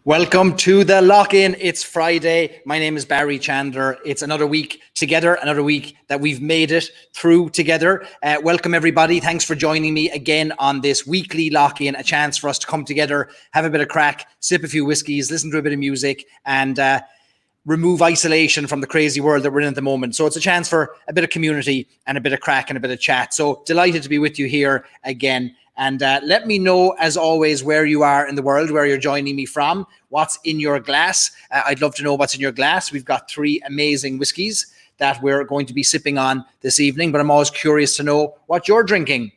Welcome to the lock-in. It's Friday. My name is Barry Chandler. It's another week together, another week that we've made it through together. Welcome everybody. Thanks for joining me again on this weekly lock-in, a chance for us to come together, have a bit of crack, sip a few whiskeys, listen to a bit of music, and remove isolation from the crazy world that we're in at the moment. So it's a chance for a bit of community and a bit of crack and a bit of chat. So delighted to be with you here again. And let me know, as always, where you are in the world, where you're joining me from, what's in your glass. I'd love to know what's in your glass. We've got three amazing whiskies that we're going to be sipping on this evening, but I'm always curious to know what you're drinking.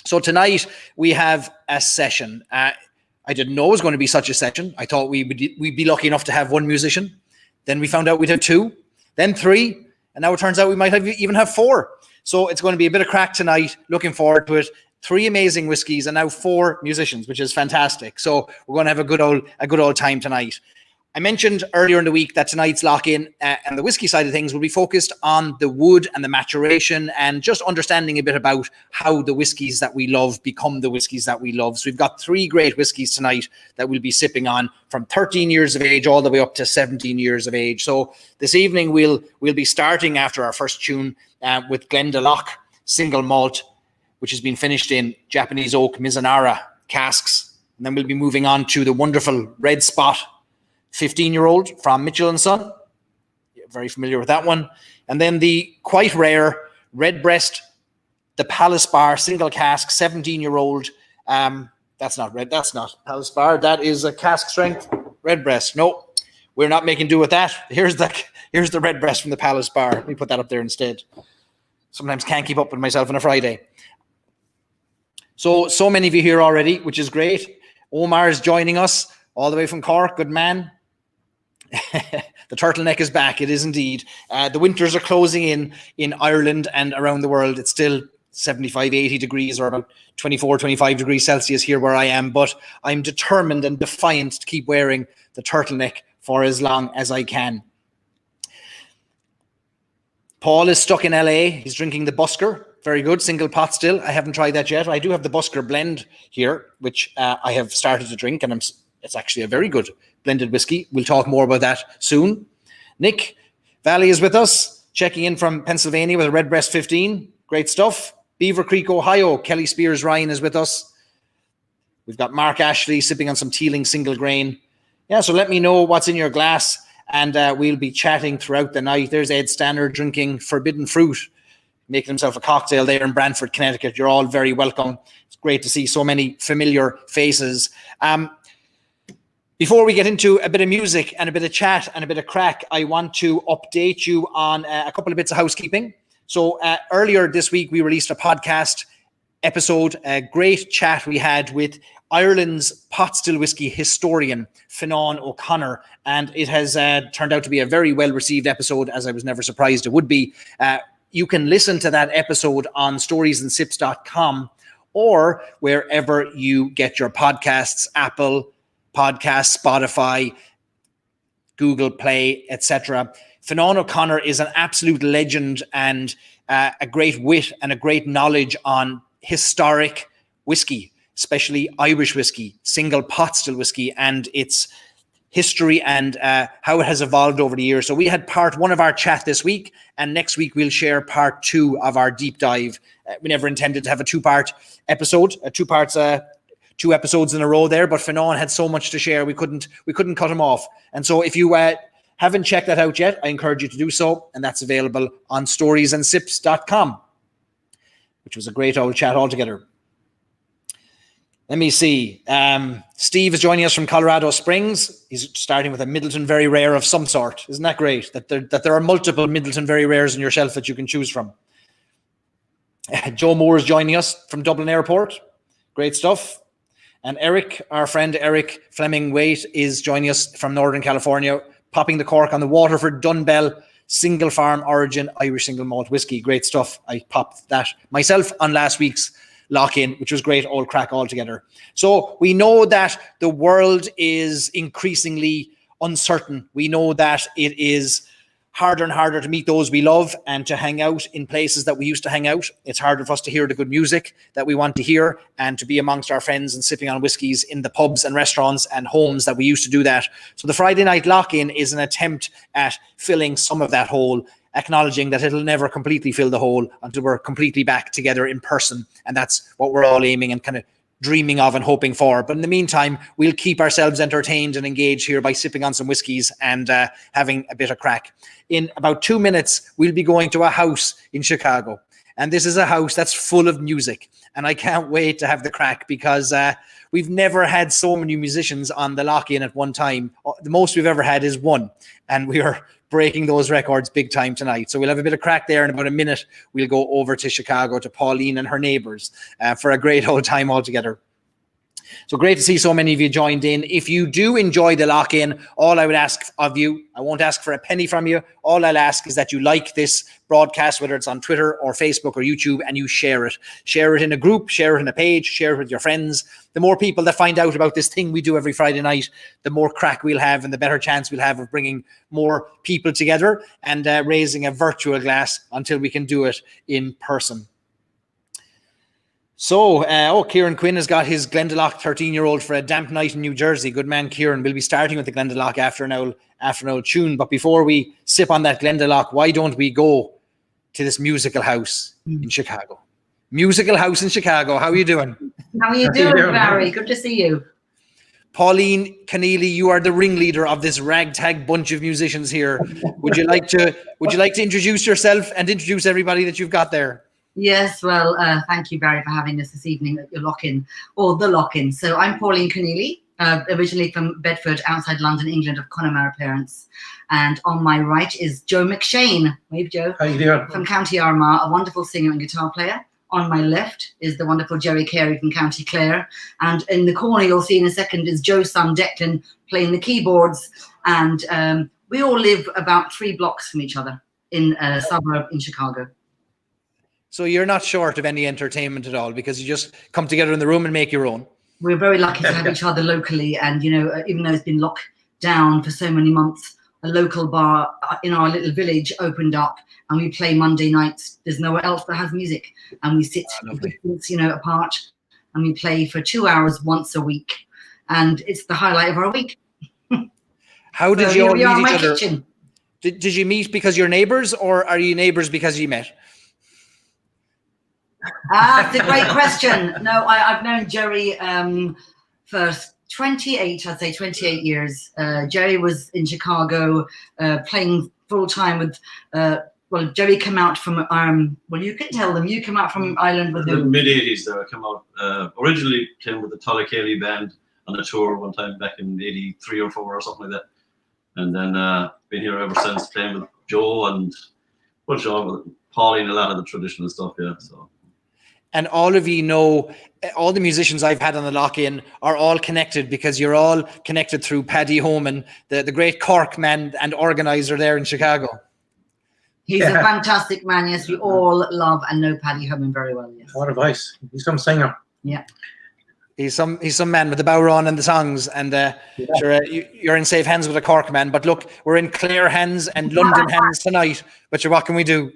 So tonight we have a session. I didn't know it was going to be such a session. I thought we'd be lucky enough to have one musician. Then we found out we'd have two, then three, and now it turns out we might even have four. So it's going to be a bit of crack tonight. Looking forward to it. Three amazing whiskies and now four musicians, which is fantastic. So we're going to have a good old time tonight. I mentioned earlier in the week that tonight's lock-in and the whiskey side of things will be focused on the wood and the maturation and just understanding a bit about how the whiskies that we love become the whiskies that we love. So we've got three great whiskies tonight that we'll be sipping on from 13 years of age all the way up to 17 years of age. So this evening we'll be starting after our first tune with Glendalough Single Malt, which has been finished in Japanese oak Mizunara casks. And then we'll be moving on to the wonderful Red Spot 15-year-old from Mitchell & Son. You're very familiar with that one. And then the quite rare Redbreast, the Palace Bar single cask 17-year-old. That's not Palace Bar. That is a cask strength Redbreast. No, we're not making do with that. Here's the Redbreast from the Palace Bar. Let me put that up there instead. Sometimes can't keep up with myself on a Friday. So many of you here already, which is great. Omar is joining us all the way from Cork. Good man. The turtleneck is back. It is indeed. The winters are closing in Ireland and around the world. It's still 75, 80 degrees or about 24, 25 degrees Celsius here where I am. But I'm determined and defiant to keep wearing the turtleneck for as long as I can. Paul is stuck in LA. He's drinking the Busker. Very good. Single pot still. I haven't tried that yet. I do have the Busker blend here, which I have started to drink, and it's actually a very good blended whiskey. We'll talk more about that soon. Nick Valley is with us, checking in from Pennsylvania with a Redbreast 15. Great stuff. Beaver Creek, Ohio. Kelly Spears Ryan is with us. We've got Mark Ashley sipping on some Teeling single grain. Yeah, so let me know what's in your glass, and we'll be chatting throughout the night. There's Ed Stanner drinking Forbidden Fruit, making himself a cocktail there in Brantford, Connecticut. You're all very welcome. It's great to see so many familiar faces. Before we get into a bit of music and a bit of chat and a bit of crack, I want to update you on a couple of bits of housekeeping. So earlier this week, we released a podcast episode, a great chat we had with Ireland's pot still whiskey historian, Fionnán O'Connor, and it has turned out to be a very well-received episode, as I was never surprised it would be. You can listen to that episode on storiesandsipps.com or wherever you get your podcasts, Apple Podcasts, Spotify, Google Play, etc. Fionnán O'Connor is an absolute legend and a great wit and a great knowledge on historic whiskey, especially Irish whiskey, single pot still whiskey, and its history and how it has evolved over the years. So we had part one of our chat this week, and next week we'll share part two of our deep dive. We never intended to have a two-part episode, two episodes in a row there, but Fionnán had so much to share, we couldn't cut him off. And so if you haven't checked that out yet, I encourage you to do so, and that's available on storiesandsipps.com, which was a great old chat altogether. Let me see. Steve is joining us from Colorado Springs. He's starting with a Middleton Very Rare of some sort. Isn't that great? That there are multiple Middleton Very Rares on your shelf that you can choose from. Joe Moore is joining us from Dublin Airport. Great stuff. And Eric, our friend Eric Fleming-Waite, is joining us from Northern California, popping the cork on the Waterford Dunbell Single Farm Origin Irish Single Malt Whiskey. Great stuff. I popped that myself on last week's lock-in, which was great, all crack altogether. So we know that the world is increasingly uncertain. We know that it is harder and harder to meet those we love and to hang out in places that we used to hang out. It's harder for us to hear the good music that we want to hear and to be amongst our friends and sipping on whiskies in the pubs and restaurants and homes that we used to do that. So the Friday night lock-in is an attempt at filling some of that hole, acknowledging that it'll never completely fill the hole until we're completely back together in person. And that's what we're all aiming and kind of dreaming of and hoping for. But in the meantime, we'll keep ourselves entertained and engaged here by sipping on some whiskies and having a bit of crack. In about 2 minutes, we'll be going to a house in Chicago. And this is a house that's full of music. And I can't wait to have the crack because we've never had so many musicians on the lock-in at one time. The most we've ever had is one. And we are breaking those records big time tonight. So we'll have a bit of crack there. In about a minute, we'll go over to Chicago to Pauline and her neighbors for a great old time all together. So great to see so many of you joined in. If you do enjoy the lock-in, all I would ask of you, I won't ask for a penny from you. All I'll ask is that you like this broadcast, whether it's on Twitter or Facebook or YouTube, and you share it. Share it in a group, share it in a page, share it with your friends. The more people that find out about this thing we do every Friday night, the more crack we'll have and the better chance we'll have of bringing more people together and raising a virtual glass until we can do it in person. So, Kieran Quinn has got his Glendalough 13-year-old for a damp night in New Jersey. Good man, Kieran. We'll be starting with the Glendalough after an old tune. But before we sip on that Glendalough, why don't we go to this musical house in Chicago? Musical house in Chicago. How are you doing? How are you doing, Barry? Good to see you. Pauline Keneally, you are the ringleader of this ragtag bunch of musicians here. Would you like to introduce yourself and introduce everybody that you've got there? Yes, well, thank you, Barry, for having us this evening at your lock-in, or the lock-in. So I'm Pauline Keneally, originally from Bedford, outside London, England, of Connemara parents. And on my right is Joe McShane. Wave, Joe. How you doing? From County Armagh, a wonderful singer and guitar player. On my left is the wonderful Jerry Carey from County Clare. And in the corner, you'll see in a second, is Joe's son, Declan, playing the keyboards. And we all live about 3 blocks from each other in a suburb in Chicago. So you're not short of any entertainment at all because you just come together in the room and make your own. We're very lucky to have each other locally. And, you know, even though it's been locked down for so many months, a local bar in our little village opened up and we play Monday nights. There's nowhere else that has music. And we sit, apart and we play for 2 hours once a week. And it's the highlight of our week. How did you all meet each other? Kitchen. Did you meet because you're neighbors or are you neighbors because you met? That's a great question. No, I've known Jerry for 28 years. Jerry was in Chicago playing full time with, Jerry came out from, you can tell them, you came out from Ireland with the him. mid-80s there. I came out, originally playing with the Tullochilly band on a tour one time back in 83 or 4 or something like that. And then been here ever since playing with Joe and, Pauline, a lot of the traditional stuff, yeah, so. And all of you know, all the musicians I've had on the lock-in are all connected because you're all connected through Paddy Homan, the great Cork man and organizer there in Chicago. He's a fantastic man. Yes, we all love and know Paddy Homan very well. Yes. What advice? He's some singer. Yeah. He's some man with the bow on and the songs, and sure, you're in safe hands with a Cork man. But look, we're in Clare hands and London hands tonight. But what can we do?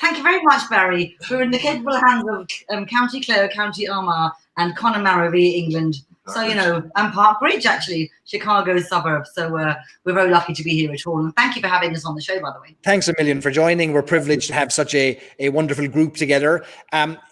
Thank you very much, Barry. We're in the capable hands of County Clare, County Armagh, and Connemara, England. So, you know, and Park Ridge, actually, Chicago's suburb. So we're very lucky to be here at all. And thank you for having us on the show, by the way. Thanks a million for joining. We're privileged to have such a wonderful group together.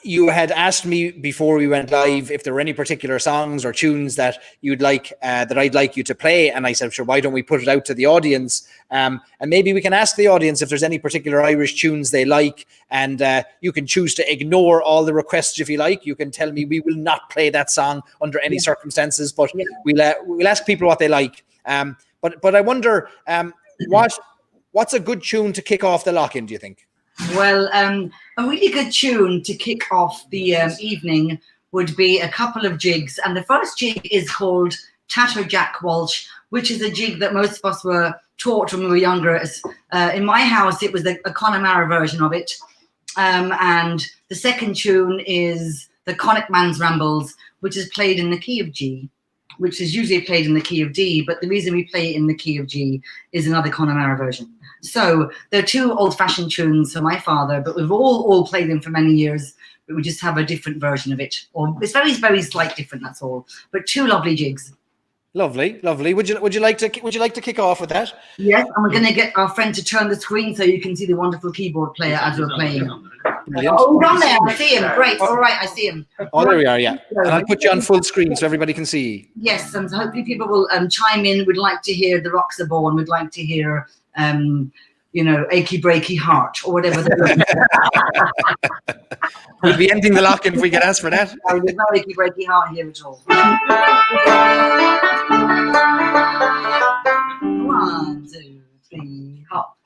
You had asked me before we went live if there were any particular songs or tunes that you'd like, that I'd like you to play. And I said, sure, why don't we put it out to the audience? And maybe we can ask the audience if there's any particular Irish tunes they like. And you can choose to ignore all the requests if you like. You can tell me we will not play that song under any circumstances, but we'll ask people what they like. But I wonder, what's a good tune to kick off the lock-in, do you think? Well, a really good tune to kick off the evening would be a couple of jigs. And the first jig is called Tatterjack Walsh, which is a jig that most of us were taught when we were younger. In my house, it was a Connemara version of it. And the second tune is the Conic Man's Rambles, which is played in the key of G. which is usually played in the key of D, but the reason we play it in the key of G is another Connemara version. So they're two old-fashioned tunes for my father, but we've all played them for many years, but we just have a different version of it. Or it's very, very slight different, that's all. But two lovely jigs. Lovely, lovely. Would you like to kick off with that? Yes, and we're going to get our friend to turn the screen so you can see the wonderful keyboard player as we're playing. Brilliant. Oh, down there, I see him. Great. All right, I see him. Oh, there we are. Yeah, and I'll put you on full screen so everybody can see. Yes, and hopefully people will chime in. We'd like to hear The Rocks Are Born. We'd like to hear, Achy Breaky Heart or whatever. We'll be ending the lock-in if we get asked for that. No, there's no Achy Breaky Heart here at all. 1, 2, 3, hop.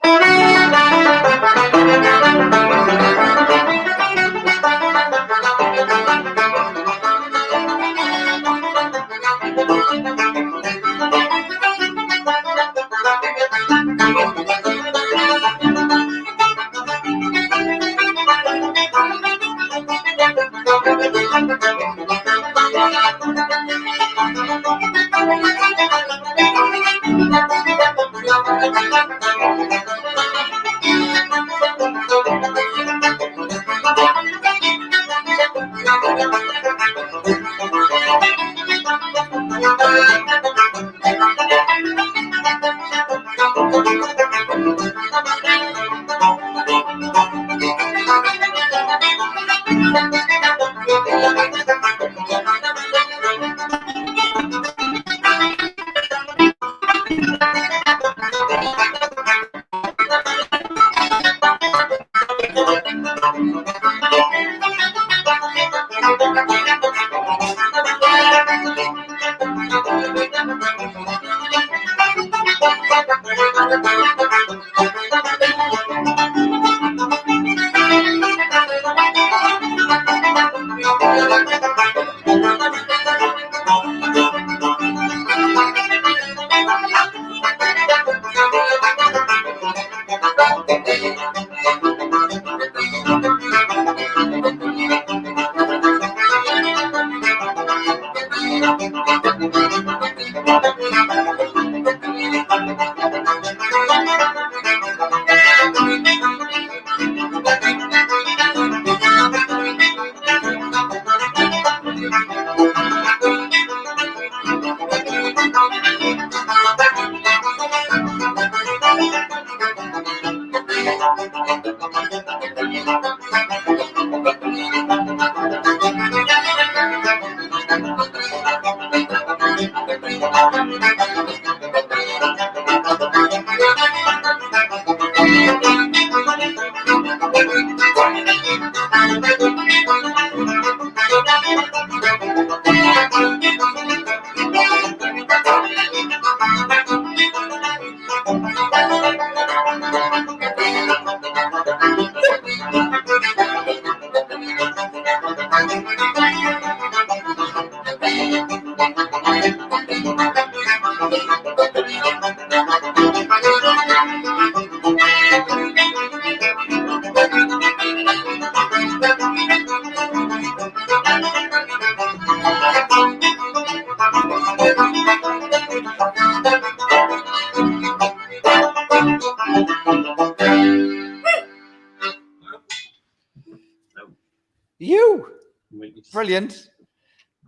Brilliant.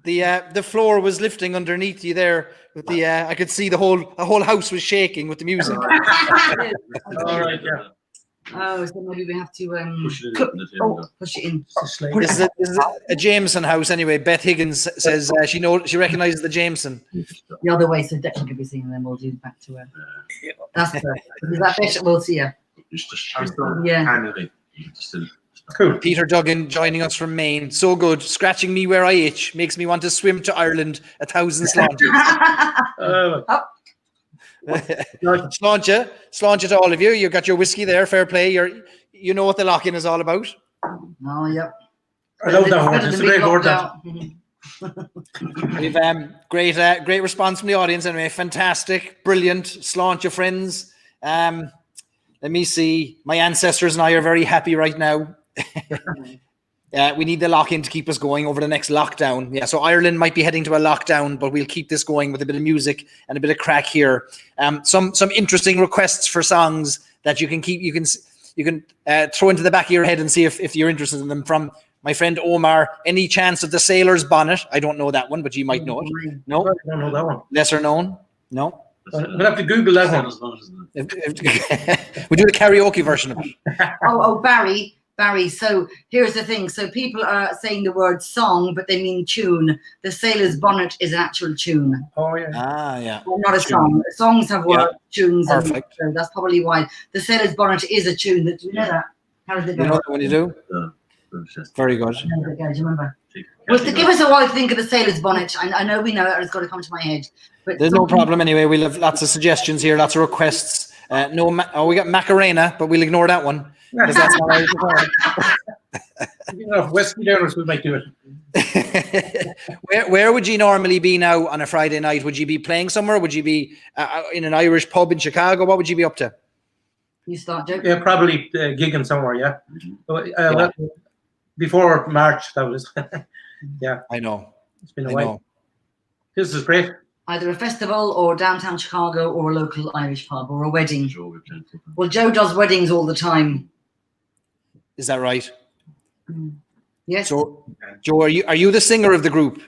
The floor was lifting underneath you there with the I could see the whole house was shaking with the music. All right, yeah. Oh, so maybe we have to push it in. This is a Jameson house anyway. Beth Higgins says she recognizes the Jameson. The other way, so Declan could be seeing, and then we'll do back to her. That's perfect. Is that better? We'll see her. Yeah. Cool. Peter Duggan joining us from Maine. So good. Scratching me where I itch makes me want to swim to Ireland 1,000 slaunches. Sláinte to all of you. You got your whiskey there. Fair play. You know what the lock-in is all about. Oh, yep. I love that word. It's a great word. We've great response from the audience. Anyway, fantastic, brilliant. Sláinte, friends. Let me see. My ancestors and I are very happy right now. We need the lock-in to keep us going over the next lockdown. Yeah, so Ireland might be heading to a lockdown, but we'll keep this going with a bit of music and a bit of crack here. Some interesting requests for songs that you can keep. You can throw into the back of your head and see if you're interested in them. From my friend Omar, Any Chance of the Sailor's Bonnet? I don't know that one, but you might know it. No, I don't know that one. Lesser known. No. We'll have to Google that one. We do the karaoke version of it. Oh, Barry, so here's the thing. So people are saying the word song, but they mean tune. The Sailor's Bonnet is an actual tune. Oh, yeah. Ah, yeah. Well, not a song. Songs have word tunes. Perfect. And so that's probably why. The Sailor's Bonnet is a tune. Do you know that? How does it go? You know that when you do? Very good. How does it go? Do you remember? Well, to give us a while to think of the Sailor's Bonnet. I know we know it, it's got to come to my head. But there's no problem anyway. We'll have lots of suggestions here, lots of requests. We got Macarena, but we'll ignore that one. Because that's not Irish at all. Whiskey downers, we might do it. Where would you normally be now on a Friday night? Would you be playing somewhere? Would you be in an Irish pub in Chicago? What would you be up to? You start, Joe? Yeah, probably gigging somewhere, yeah. Before March, that was. Yeah. I know. It's been a while. This is great. Either a festival or downtown Chicago or a local Irish pub or a wedding. Well, Joe does weddings all the time. Is that right? Yes. So, Joe, are you the singer of the group?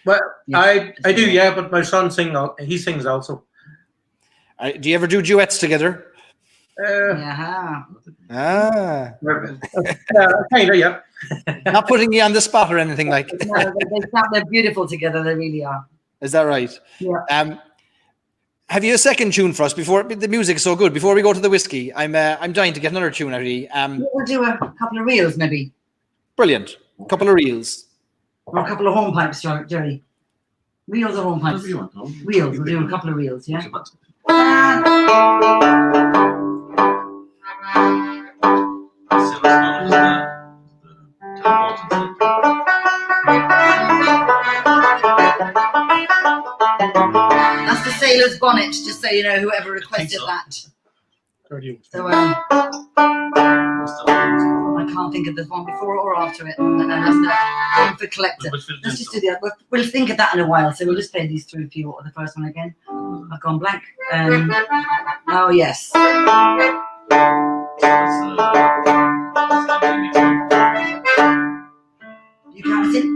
Well, yes. I do, yeah, but my son he sings also. Do you ever do duets together? Yeah. Kind of, yeah. Not putting you on the spot or anything like that. No, they're beautiful together. They really are. Is that right? Yeah. Have you a second tune for us before the music is so good? Before we go to the whiskey, I'm dying to get another tune out of you. We'll do a couple of reels, maybe. Brilliant. A couple of reels. Or a couple of hornpipes, Jerry. Reels or hornpipes? Reels. We'll do a couple of reels, yeah. That's the Sailor's Bonnet, just so you know, whoever requested that. So I can't think of the one before or after it, and that's the one for collector. Let's just do the other. We'll think of that in a while, so we'll just play these through for you. What was the first one again? I've gone blank. Oh yes. You count us in?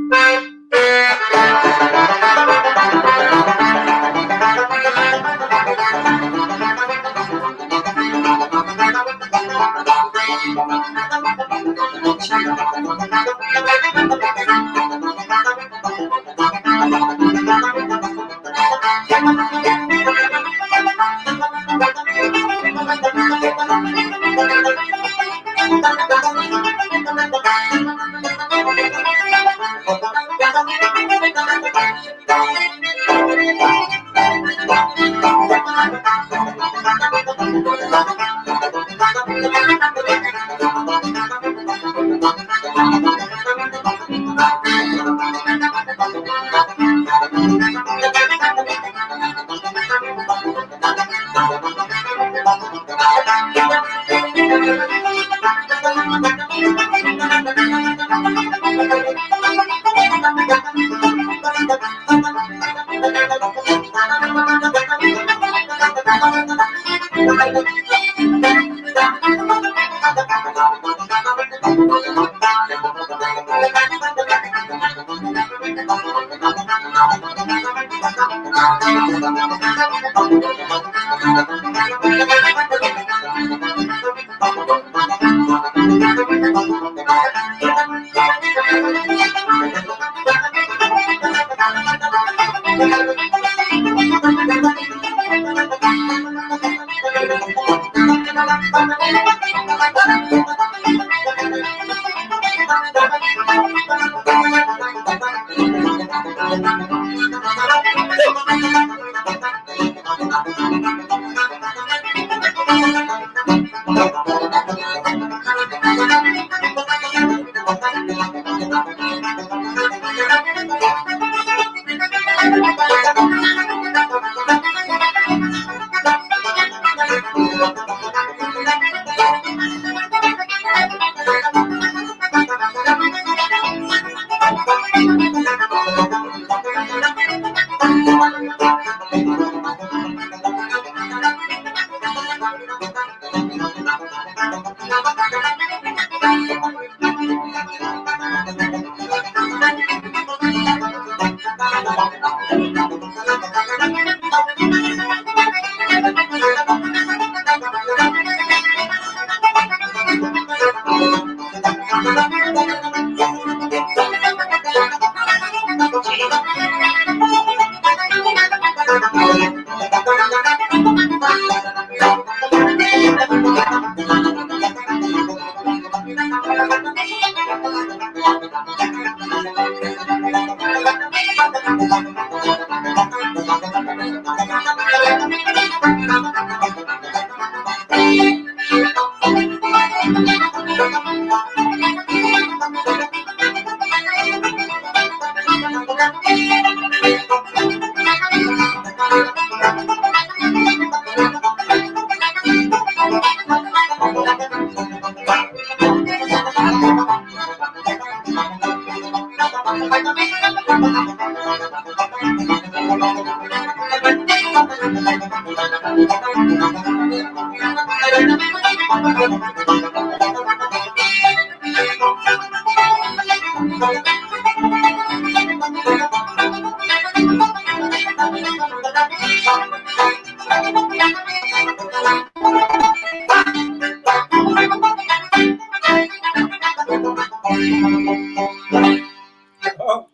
Oh,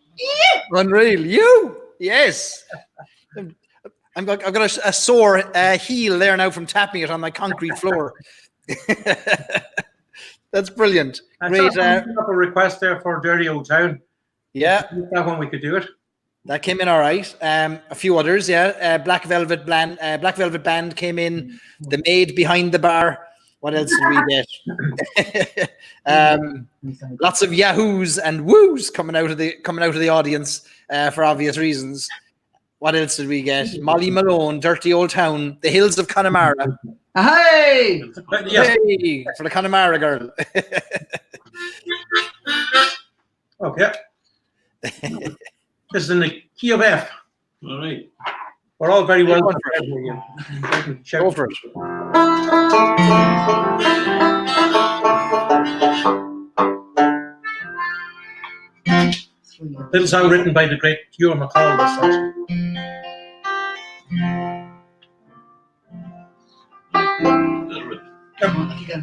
Unreal. You? Yes. I've got a sore heel there now from tapping it on my concrete floor. That's brilliant. I Great. saw up a request there for Dirty Old Town. Yeah, That one we could do it. that came in all right. A few others, yeah. Black Velvet Band came in. The Maid Behind the Bar. What else did we get? Lots of yahoos and woos coming out of the audience for obvious reasons. What else did we get? Molly Malone, Dirty Old Town, The Hills of Connemara. Hey! Yes. Hey, for the Connemara girl. Okay. This is in the key of F. All right. We're all very well Go for prepared for you. Shout. Go for it. Little song written by the great Hugh McCall. This actually. Little bit. Off you go.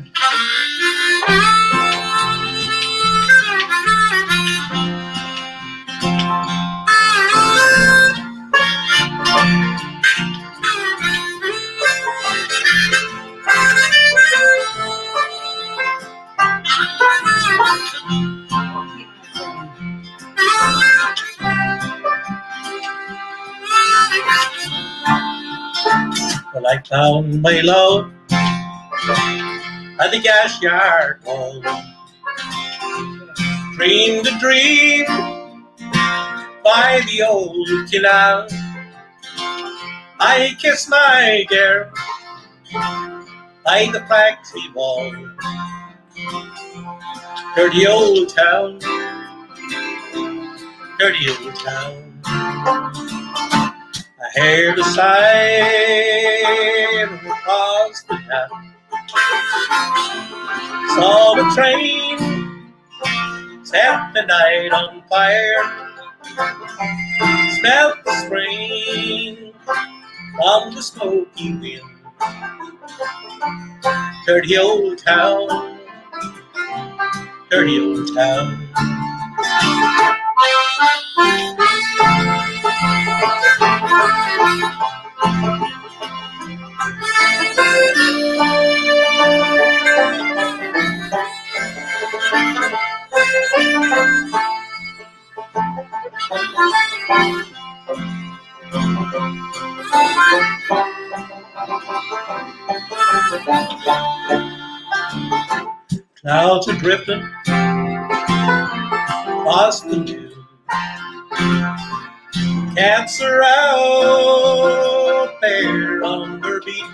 Well, I found my love at the gas yard wall. Dreamed a dream by the old canal. I kissed my girl by the factory wall. Dirty old town, dirty old town. I heard a siren across the town. Saw the train set the night on fire. Smelled the spring from the smoky wind. Dirty old town, dirty old town. Clouds are drifting across the moon. Cats are out there on their beat.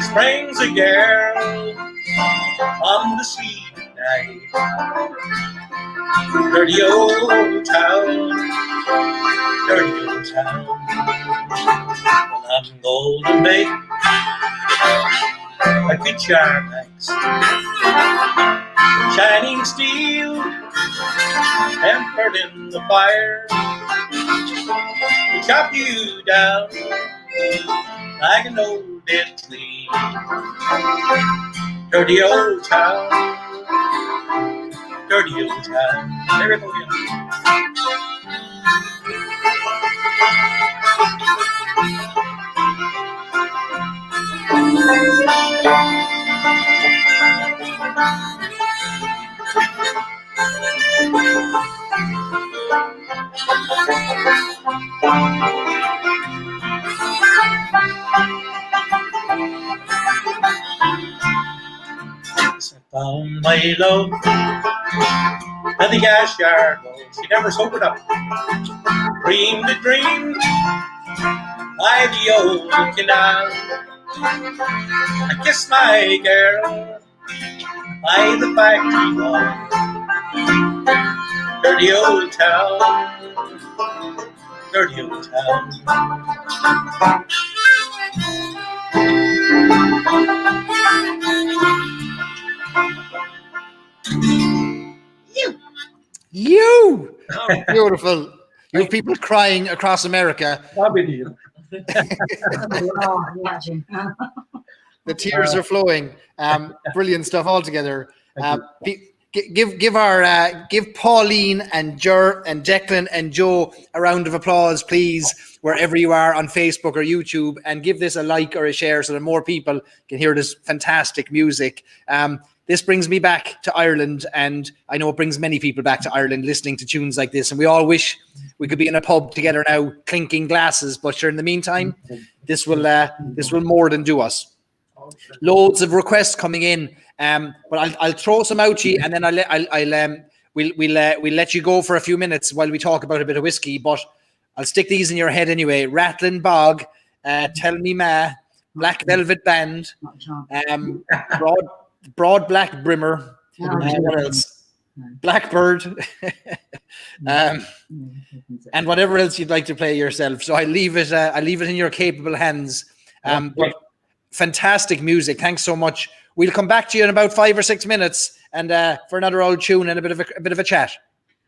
Spring's a girl on the sweet night. Dirty old town, dirty old town. Well, I'm Golden Bay, a good sharp axe, shining steel, tempered in the fire. We chop you down like an old dead tree. Dirty old town, dirty old town. There we go again. I found my love at the gas yard. She never sobered up. Dreamed a dream by the old canal. I kissed my girl by the factory wall. Dirty old town, dirty old town. You! Beautiful. You have people crying across America. Probably. Oh, imagine. The tears are flowing. Brilliant stuff altogether. Give Pauline and Ger and Declan and Joe a round of applause, please, wherever you are on Facebook or YouTube, and give this a like or a share so that more people can hear this fantastic music. This brings me back to Ireland, and I know it brings many people back to Ireland listening to tunes like this, and we all wish we could be in a pub together now clinking glasses, but sure, in the meantime, this will more than do us. Loads of requests coming in, but I'll throw some out to you, and then we'll let you go for a few minutes while we talk about a bit of whiskey, but I'll stick these in your head anyway. Rattling Bog, Tell Me Ma, Black Velvet Band, Broad Black Brimmer, what else? Blackbird, and whatever else you'd like to play yourself. So I leave it in your capable hands. But fantastic music. Thanks so much. We'll come back to you in about 5 or 6 minutes, and for another old tune and a bit of a chat.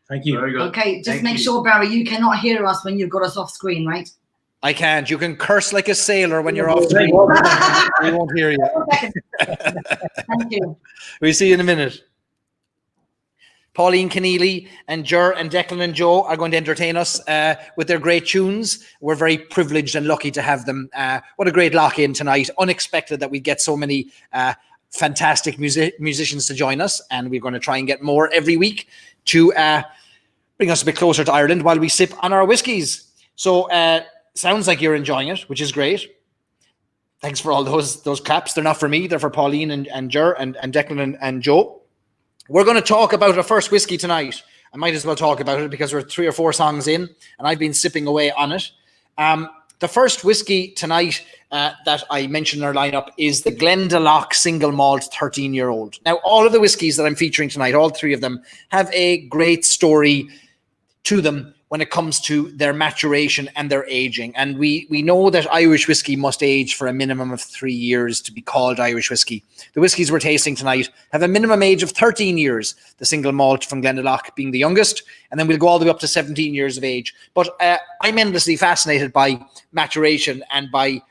Thank you. Very good. Okay, just make sure, Barry, you cannot hear us when you've got us off screen, right? I can't. You can curse like a sailor when you're off screen. We won't hear you. Thank you. We'll see you in a minute. Pauline Keneally and Ger and Declan and Joe are going to entertain us with their great tunes. We're very privileged and lucky to have them. What a great lock-in tonight. Unexpected that we get so many fantastic musicians to join us, and we're going to try and get more every week to bring us a bit closer to Ireland while we sip on our whiskies. So sounds like you're enjoying it, which is great. Thanks for all those claps. They're not for me. They're for Pauline and Ger and Declan and Joe. We're going to talk about our first whiskey tonight. I might as well talk about it because we're 3 or 4 songs in, and I've been sipping away on it. The first whiskey tonight that I mentioned in our lineup is the Glendalough Single Malt 13-year-old. Now, all of the whiskies that I'm featuring tonight, all 3 of them, have a great story to them when it comes to their maturation and their aging. And we know that Irish whiskey must age for a minimum of 3 years to be called Irish whiskey. The whiskies we're tasting tonight have a minimum age of 13 years, the single malt from Glendalough being the youngest, and then we'll go all the way up to 17 years of age. But I'm endlessly fascinated by maturation and by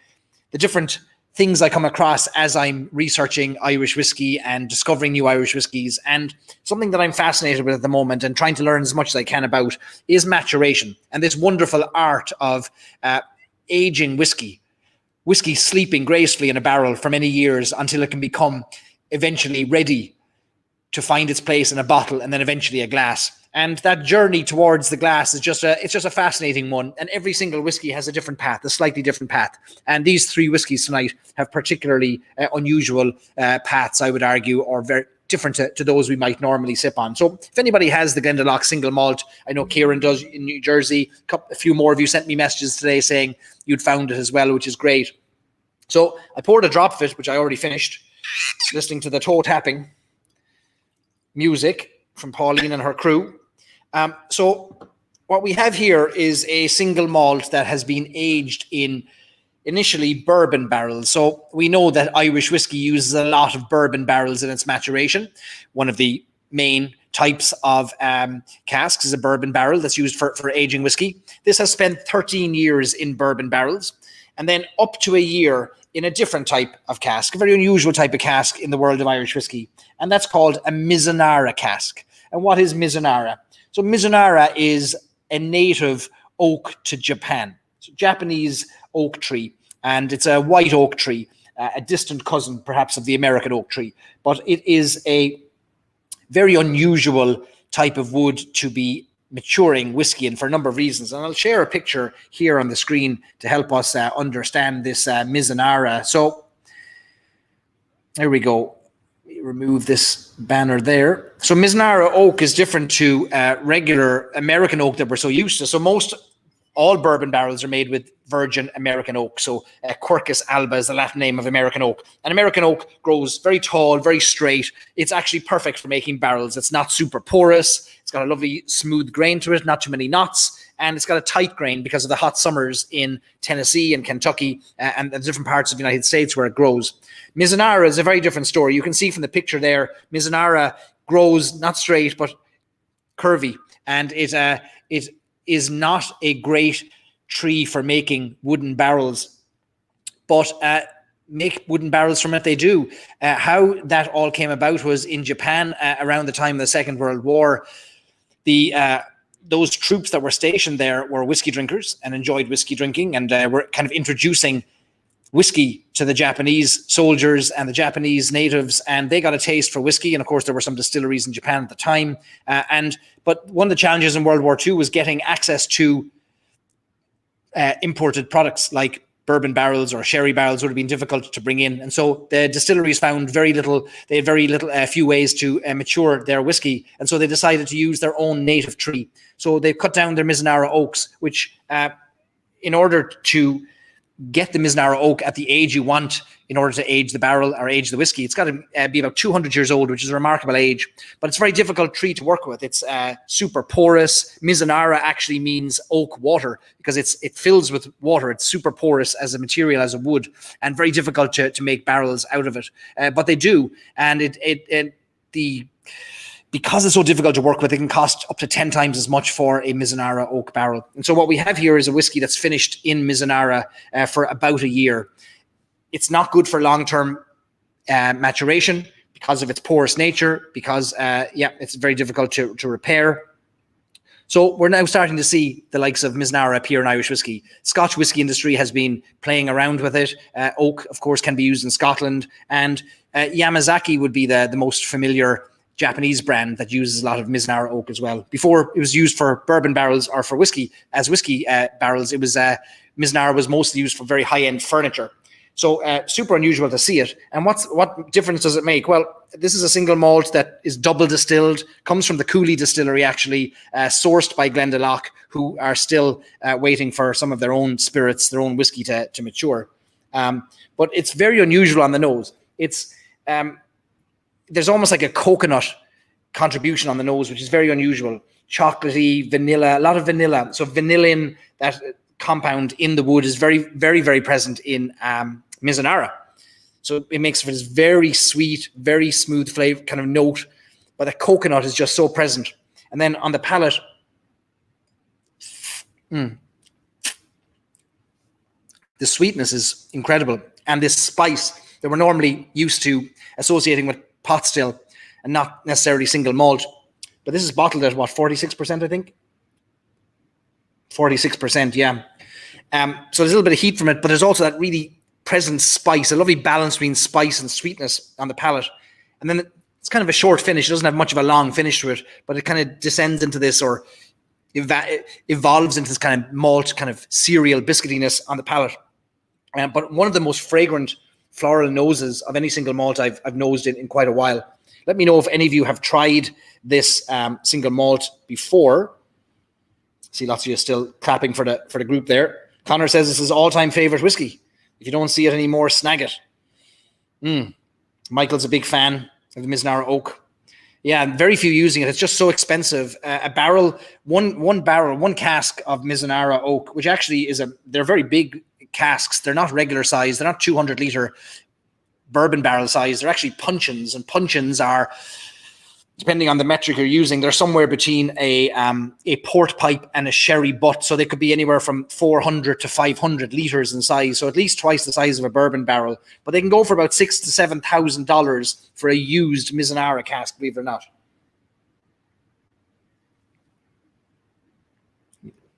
the different things I come across as I'm researching Irish whiskey and discovering new Irish whiskies. And something that I'm fascinated with at the moment and trying to learn as much as I can about is maturation and this wonderful art of aging whiskey sleeping gracefully in a barrel for many years until it can become eventually ready to find its place in a bottle and then eventually a glass. And that journey towards the glass is just a fascinating one. And every single whiskey has a different path, a slightly different path. And these 3 whiskies tonight have particularly unusual paths, I would argue, or very different to those we might normally sip on. So if anybody has the Glendalough Single Malt, I know Kieran does in New Jersey. A few more of you sent me messages today saying you'd found it as well, which is great. So I poured a drop of it, which I already finished, listening to the toe tapping music from Pauline and her crew. So what we have here is a single malt that has been aged in initially bourbon barrels. So we know that Irish whiskey uses a lot of bourbon barrels in its maturation. One of the main types of casks is a bourbon barrel that's used for aging whiskey. This has spent 13 years in bourbon barrels, and then up to a year in a different type of cask, a very unusual type of cask in the world of Irish whiskey, and that's called a Mizunara cask. And what is Mizunara? So Mizunara is a native oak to Japan. So Japanese oak tree, and it's a white oak tree, a distant cousin perhaps of the American oak tree, but it is a very unusual type of wood to be maturing whiskey in for a number of reasons. And I'll share a picture here on the screen to help us understand this Mizunara. So there we go. Remove this banner there. So Mizunara oak is different to regular American oak that we're so used to. So all bourbon barrels are made with virgin American oak. So Quercus alba is the Latin name of American oak. And American oak grows very tall, very straight. It's actually perfect for making barrels. It's not super porous. It's got a lovely smooth grain to it, not too many knots. And it's got a tight grain because of the hot summers in Tennessee and Kentucky and the different parts of the United States where it grows. Mizunara is a very different story. You can see from the picture there, Mizunara grows not straight, but curvy. And it is not a great tree for making wooden barrels, but make wooden barrels from it they do. How that all came about was in Japan around the time of the Second World War. Those troops that were stationed there were whiskey drinkers and enjoyed whiskey drinking, and were kind of introducing whiskey to the Japanese soldiers and the Japanese natives, and they got a taste for whiskey. And of course, there were some distilleries in Japan at the time. But one of the challenges in World War II was getting access to imported products like bourbon barrels or sherry barrels would have been difficult to bring in. And so the distilleries found they had few ways to mature their whiskey. And so they decided to use their own native tree. So they cut down their Mizunara oaks, which in order to get the Mizunara oak at the age you want in order to age the barrel or age the whiskey, it's got to be about 200 years old, which is a remarkable age, but it's a very difficult tree to work with. It's super porous. Mizunara actually means oak water because it fills with water. It's super porous as a material, as a wood, and very difficult to make barrels out of it. But they do, and because it's so difficult to work with, it can cost up to 10 times as much for a Mizunara oak barrel. And so what we have here is a whiskey that's finished in Mizunara for about a year. It's not good for long-term maturation because of its porous nature, because, it's very difficult to repair. So we're now starting to see the likes of Mizunara appear in Irish whiskey. Scotch whiskey industry has been playing around with it. Oak, of course, can be used in Scotland. And Yamazaki would be the most familiar Japanese brand that uses a lot of Mizunara oak as well. Before it was used for bourbon barrels or for whiskey, as whiskey barrels, it was Mizunara was mostly used for very high-end furniture. So super unusual to see it. And what difference does it make? Well, this is a single malt that is double distilled, comes from the Cooley distillery actually, sourced by Glendalough, who are still waiting for some of their own spirits, their own whiskey to mature. But it's very unusual on the nose. It's there's almost like a coconut contribution on the nose, which is very unusual. Chocolatey, vanilla, a lot of vanilla. So vanillin, that compound in the wood, is very, very, very present in Mizunara. So it makes for this very sweet, very smooth flavor kind of note, but the coconut is just so present. And then on the palate, the sweetness is incredible. And this spice that we're normally used to associating with pot still and not necessarily single malt, but this is bottled at what, 46%, I think? 46%, yeah. So there's a little bit of heat from it, but there's also that really present spice, a lovely balance between spice and sweetness on the palate. And then it's kind of a short finish. It doesn't have much of a long finish to it, but it kind of descends into this, or evolves into this kind of malt, kind of cereal biscuitiness on the palate. But one of the most fragrant floral noses of any single malt I've nosed in quite a while. Let me know if any of you have tried this single malt before. See lots of you still clapping for the group there. Connor says this is all-time favorite whiskey. If you don't see it anymore, snag it. Michael's a big fan of the Mizunara oak. Yeah, very few using it. It's just so expensive. A barrel, one cask of Mizunara oak, which actually they're very big casks. They're not regular size. They're not 200-liter bourbon barrel size. They're actually puncheons, and puncheons are, depending on the metric you're using, they're somewhere between a port pipe and a sherry butt. So they could be anywhere from 400 to 500 liters in size. So at least twice the size of a bourbon barrel. But they can go for about $6,000 to $7,000 for a used Mizunara cask, believe it or not.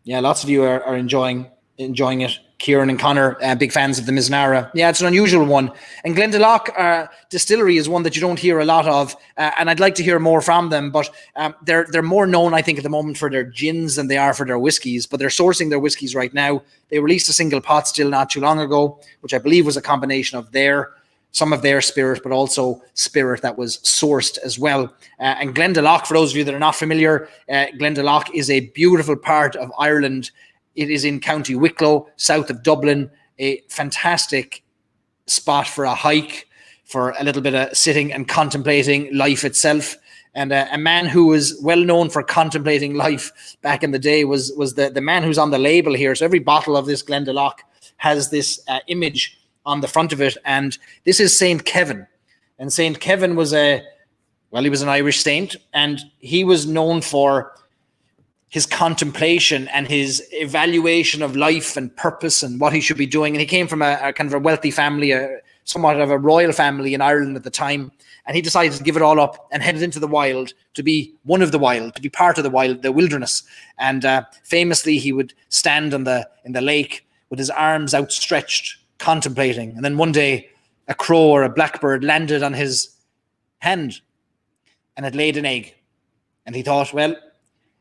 Yeah, lots of you are enjoying it. Kieran and Connor, big fans of the Mizunara. Yeah, it's an unusual one. And Glendalough distillery is one that you don't hear a lot of, and I'd like to hear more from them. But they're more known, I think, at the moment for their gins than they are for their whiskies. But they're sourcing their whiskies right now. They released a single pot still not too long ago, which I believe was a combination of some of their spirit, but also spirit that was sourced as well. And Glendalough, for those of you that are not familiar, Glendalough is a beautiful part of Ireland. It is in County Wicklow, south of Dublin, a fantastic spot for a hike, for a little bit of sitting and contemplating life itself. And a man who was well known for contemplating life back in the day was the man who's on the label here. So every bottle of this Glendalough has this image on the front of it. And this is Saint Kevin. And Saint Kevin was he was an Irish saint, and he was known for his contemplation and his evaluation of life and purpose and what he should be doing. And he came from a kind of a wealthy family, somewhat of a royal family in Ireland at the time. And he decided to give it all up and headed into the wild, to be one of the wild, to be part of the wild, the wilderness. And famously, he would stand in the lake with his arms outstretched, contemplating. And then one day, a crow or a blackbird landed on his hand, and it laid an egg. And he thought, well,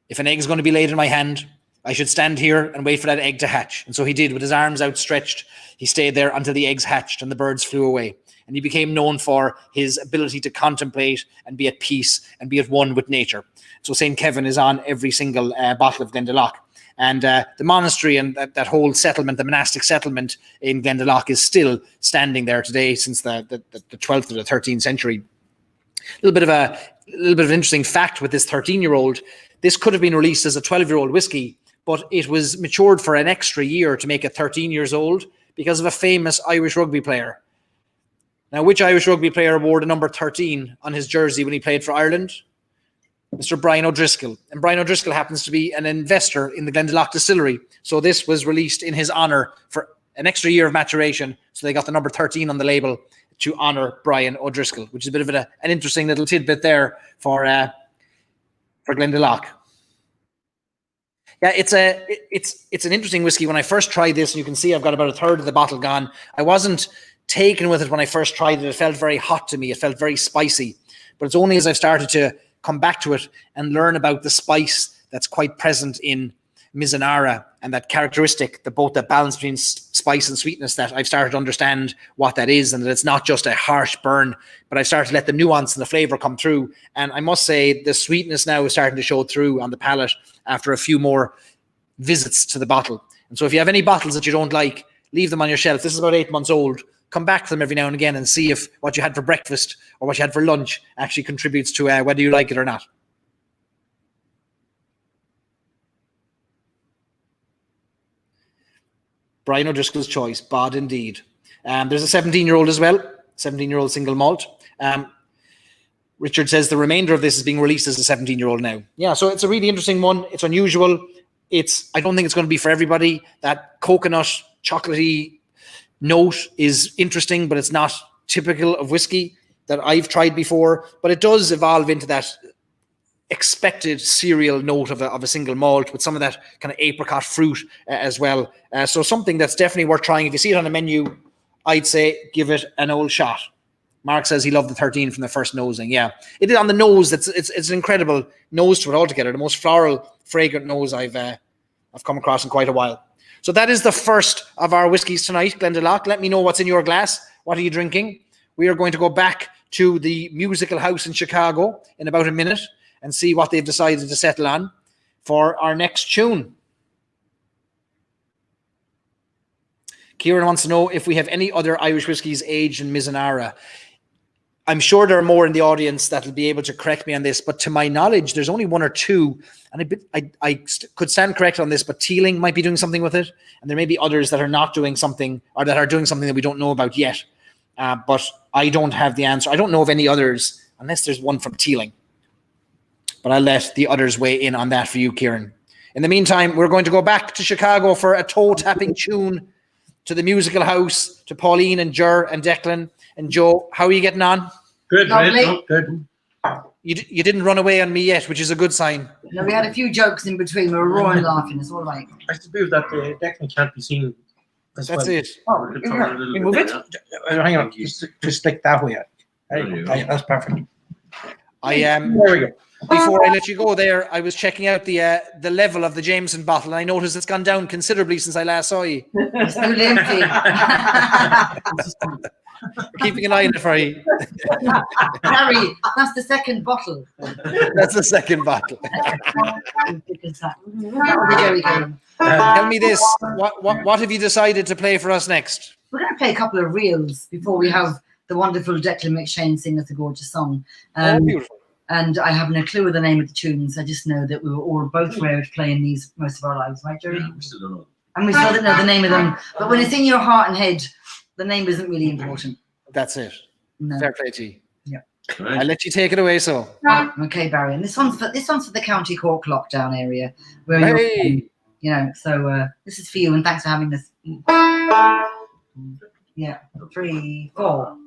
if an egg is going to be laid in my hand, I should stand here and wait for that egg to hatch. And so he did, with his arms outstretched. He stayed there until the eggs hatched and the birds flew away. And he became known for his ability to contemplate and be at peace and be at one with nature. So St. Kevin is on every single bottle of Glendalough. And the monastery and that whole settlement, the monastic settlement in Glendalough, is still standing there today since the 12th or the 13th century. A little bit of an interesting fact with this 13-year-old. This could have been released as a 12-year-old whiskey, but it was matured for an extra year to make it 13 years old because of a famous Irish rugby player. Now, which Irish rugby player wore the number 13 on his jersey when he played for Ireland? Mr. Brian O'Driscoll. And Brian O'Driscoll happens to be an investor in the Glendalough distillery. So this was released in his honour for an extra year of maturation. So they got the number 13 on the label to honour Brian O'Driscoll, which is a bit of an interesting little tidbit there for Glendalough. Yeah, it's an interesting whiskey. When I first tried this, and you can see I've got about a third of the bottle gone, I wasn't taken with it when I first tried it. It felt very hot to me. It felt very spicy. But it's only as I've started to come back to it and learn about the spice that's quite present in Mizunara and that characteristic, both the balance between spice and sweetness, that I've started to understand what that is, and that it's not just a harsh burn, but I've started to let the nuance and the flavor come through. And I must say the sweetness now is starting to show through on the palate after a few more visits to the bottle. And so if you have any bottles that you don't like, leave them on your shelf. This is about 8 months old. Come back to them every now and again and see if what you had for breakfast or what you had for lunch actually contributes to whether you like it or not. Brian O'Driscoll's choice, bod indeed. There's a 17-year-old as well, 17-year-old single malt. Richard says the remainder of this is being released as a 17-year-old now. Yeah, so it's a really interesting one. It's unusual. I don't think it's going to be for everybody. That coconut, chocolatey note is interesting, but it's not typical of whiskey that I've tried before. But it does evolve into that expected cereal note of a single malt with some of that kind of apricot fruit as well. So something that's definitely worth trying. If you see it on the menu, I'd say give it an old shot. Mark says he loved the 13 from the first nosing. Yeah, it is on the nose. It's an incredible nose to it altogether. The most floral, fragrant nose I've come across in quite a while. So that is the first of our whiskies tonight, Glendalough. Let me know what's in your glass. What are you drinking? We are going to go back to the Musical House in Chicago in about a minute and see what they've decided to settle on for our next tune. Kieran wants to know if we have any other Irish whiskies aged in Mizunara. I'm sure there are more in the audience that will be able to correct me on this, but to my knowledge, there's only one or two, and I could stand correct on this, but Teeling might be doing something with it, and there may be others that are not doing something, or that are doing something that we don't know about yet. But I don't have the answer. I don't know of any others, unless there's one from Teeling. But I'll let the others weigh in on that for you, Kieran. In the meantime, we're going to go back to Chicago for a toe-tapping tune to the Musical House, to Pauline and Jer and Declan and Joe. How are you getting on? Good, Lovely. good. You didn't run away on me yet, which is a good sign. No, we had a few jokes in between. We were roaring laughing. It's all right. I suppose that the Declan can't be seen as That's well. it. Oh, We could turn it a little move bit, it? yeah. Hang on, just stick that way. There you go. That's perfect. There There we go. Before I let you go there, I was checking out the level of the Jameson bottle, and I noticed it's gone down considerably since I last saw you. It's still empty. Keeping an eye on it for you. Harry, that's the second bottle. That's the second bottle. That would be very good. Tell me this: what have you decided to play for us next? We're going to play a couple of reels before we have the wonderful Declan McShane sing us a gorgeous song. Beautiful. And I have no clue of the name of the tunes. I just know that we were all both rared playing these most of our lives, right, Jerry? Yeah, we still don't know. And we still don't know the name of them. But when it's in your heart and head, the name isn't really important. That's it. No. Fair play to you. Yeah. Right. I'll let you take it away. So, Okay, Barry. And this one's for the County Cork lockdown area, where hey, So this is for you, and thanks for having this. Yeah, 3, 4.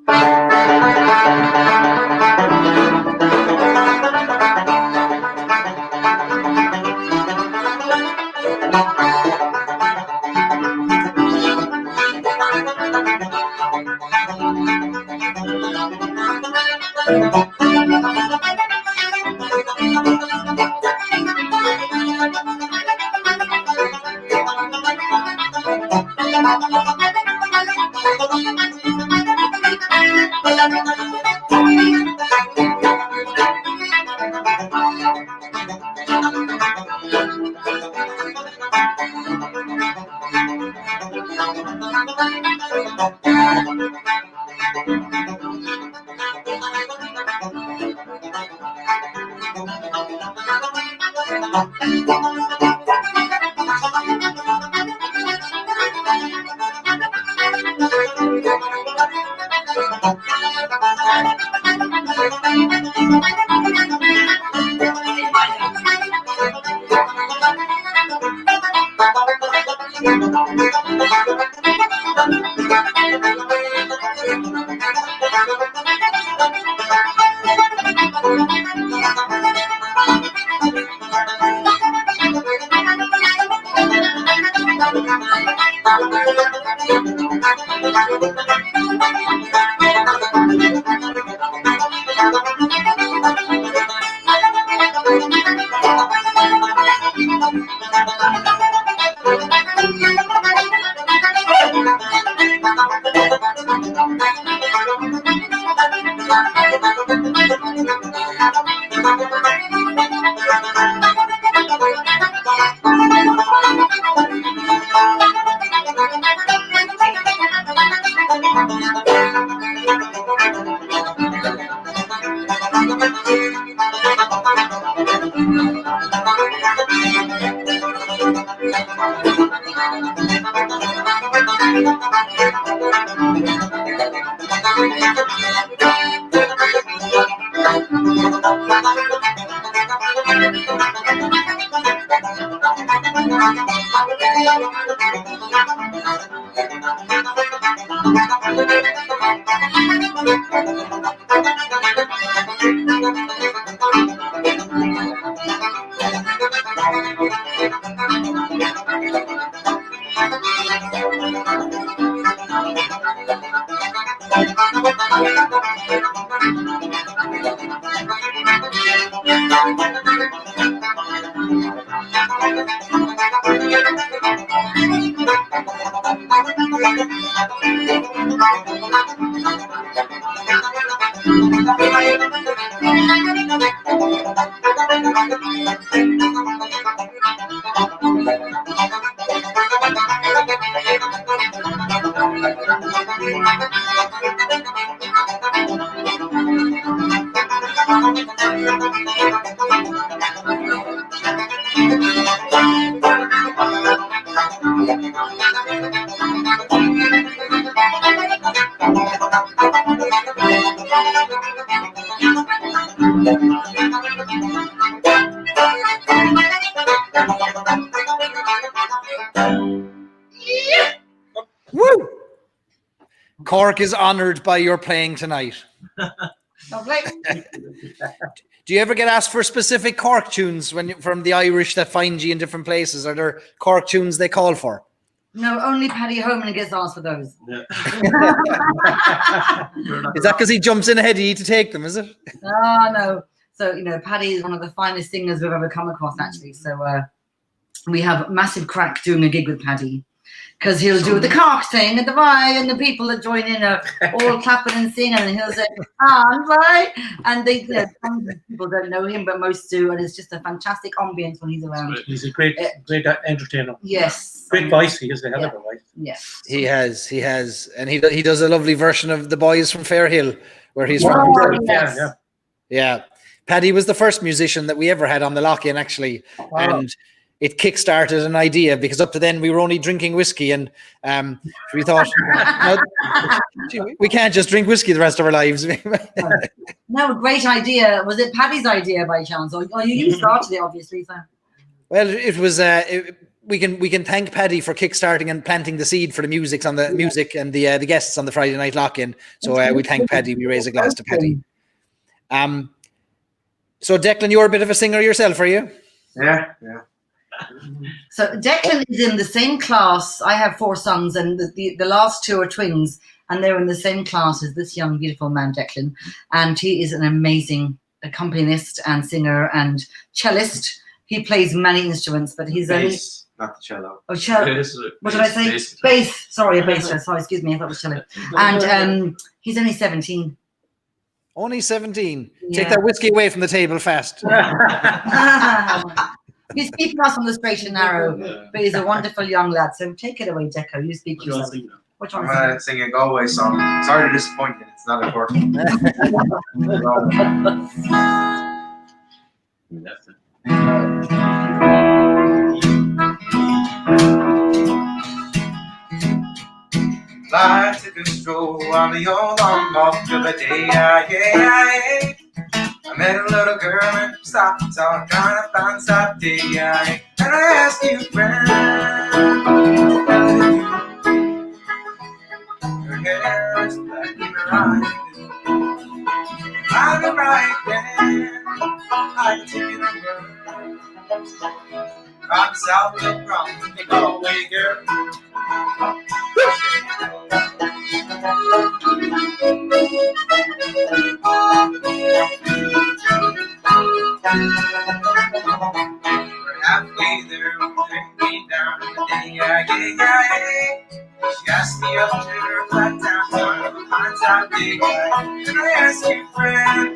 Woo! Cork is honoured by your playing tonight. Lovely. Do you ever get asked for specific Cork tunes from the Irish that find you in different places? Are there Cork tunes they call for? No, only Paddy Homan gets asked for those. Yeah. Is that because he jumps in ahead of you to take them, is it? Oh, no. So, you know, Paddy is one of the finest singers we've ever come across, actually. So we have massive crack doing a gig with Paddy. Because he'll do the cock thing at the vibe, and the people that join in are all clapping and singing, and he'll say, right. And they, you know, some people don't know him, but most do, and it's just a fantastic ambience when he's around. He's a great entertainer. Yes. Great voice. He has a hell of a voice. Yes. He has. And he does a lovely version of The Boys from Fairhill, where he's from. Oh, yes. Yeah. Paddy was the first musician that we ever had on the lock-in, actually. Wow. And it kick-started an idea, because up to then we were only drinking whiskey, and we thought, no, we can't just drink whiskey the rest of our lives. No, great idea. Was it Paddy's idea by chance? Or you started it, obviously. So. Well, it was. We can thank Paddy for kick-starting and planting the seed for the music and the guests on the Friday night lock-in. So we thank Paddy. We raise a glass to Paddy. So Declan, you're a bit of a singer yourself, are you? Yeah. So Declan is in the same class. I have 4 sons, and the last 2 are twins, and they're in the same class as this young, beautiful man, Declan. And he is an amazing accompanist and singer and cellist. He plays many instruments, but he's Bass, not the cello. Oh, cello. What did I say? Bass. Sorry, a bass. Sorry, excuse me. I thought it was cello. And he's only 17. Only 17. Yeah. Take that whiskey away from the table fast. He's keeping us on the straight and narrow, but he's a wonderful young lad. So take it away, Deco. You speak yourself. Which one? I'm going to sing a Galway song. Sorry to disappoint you. It's not important. Like to control on the old walk of a day. I met a little girl and stopped talking, trying to find something. And I asked you, friend, her hair is black in her eyes. I'm the right man, I take it over. I'm south of from the Galway girl. We're halfway there, bring me down to the day. She asked me up to her flat downtown, behind top big guy. And I asked you, friend,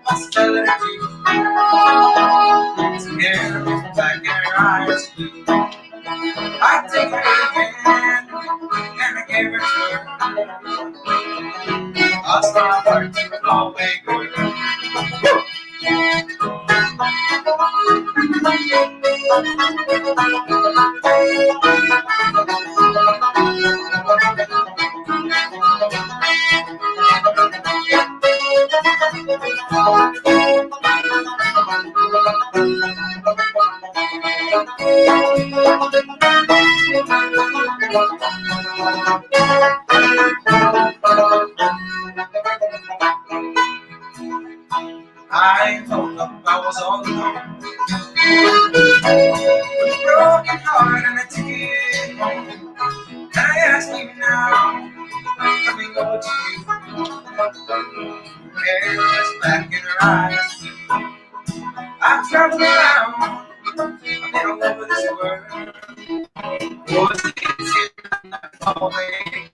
what's the fella to do? Some hair, black in her eyes blue. I take her hand, and I gave her to her. Lost my heart to an Galway girl. I woke up, I was all alone, with a broken heart and a ticket home. And I ask you now, let me go to you. Her hair is black and her eyes blue. I've traveled around, I've been all over this world. Was it easy always?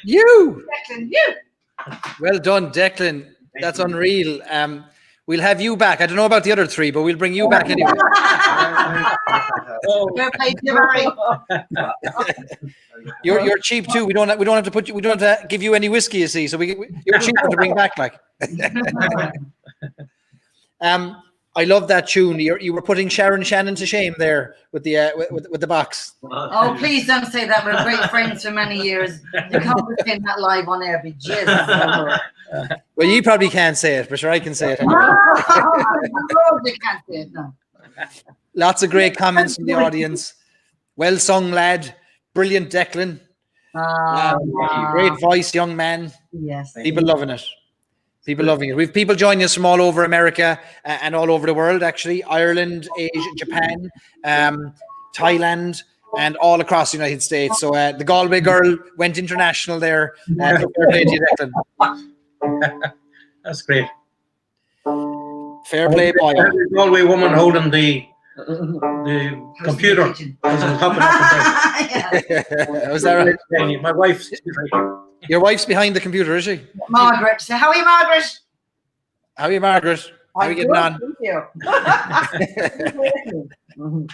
You. Declan, you. Well done, Declan. That's unreal. We'll have you back. I don't know about the other three, but we'll bring you back anyway. Fair play to you, Barry. You're cheap too. We don't have to put you. We don't have to give you any whiskey. You see, so you're cheaper to bring back. Like, I love that tune. You were putting Sharon Shannon to shame there with the box. Oh, please don't say that. We're great friends for many years. You can't pretend that live on air. Be Jesus. Well, you probably can't say it, but sure I can say it. You can't say it. No. Lots of great comments from the audience. Well sung, lad. Brilliant, Declan. Great voice, young man. Yes. People loving it. People loving it. We've people joining us from all over America and all over the world, actually. Ireland, Asia, Japan, Thailand, and all across the United States. So the Galway girl went international there. Fair play to you, Declan. That's great. Fair play, boy. The Galway woman holding the computer. Was that right? My wife's. Your wife's behind the computer, is she? Margaret. So how are you, Margaret? How are you, Margaret? How are you getting on? Thank you.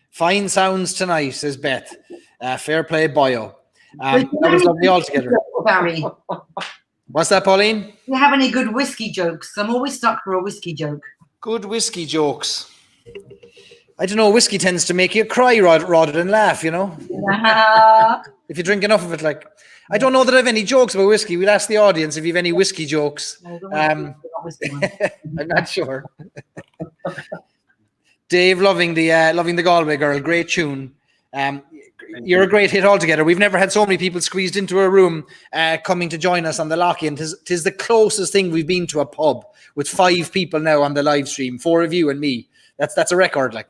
Fine sounds tonight, says Beth. Fair play, boyo. That was lovely altogether. Barry, What's that, Pauline? do you have any good whiskey jokes? I'm always stuck for a whiskey joke. Good whiskey jokes. I don't know, whiskey tends to make you cry rather than laugh, you know? If you drink enough of it, like... I don't know that I have any jokes about whiskey. We'll ask the audience if you have any whiskey jokes. I'm not sure. Dave, loving the Galway girl. Great tune. You're a great hit altogether. We've never had so many people squeezed into a room coming to join us on the lock-in. Tis the closest thing we've been to a pub with 5 people now on the live stream. 4 of you and me. That's a record, like.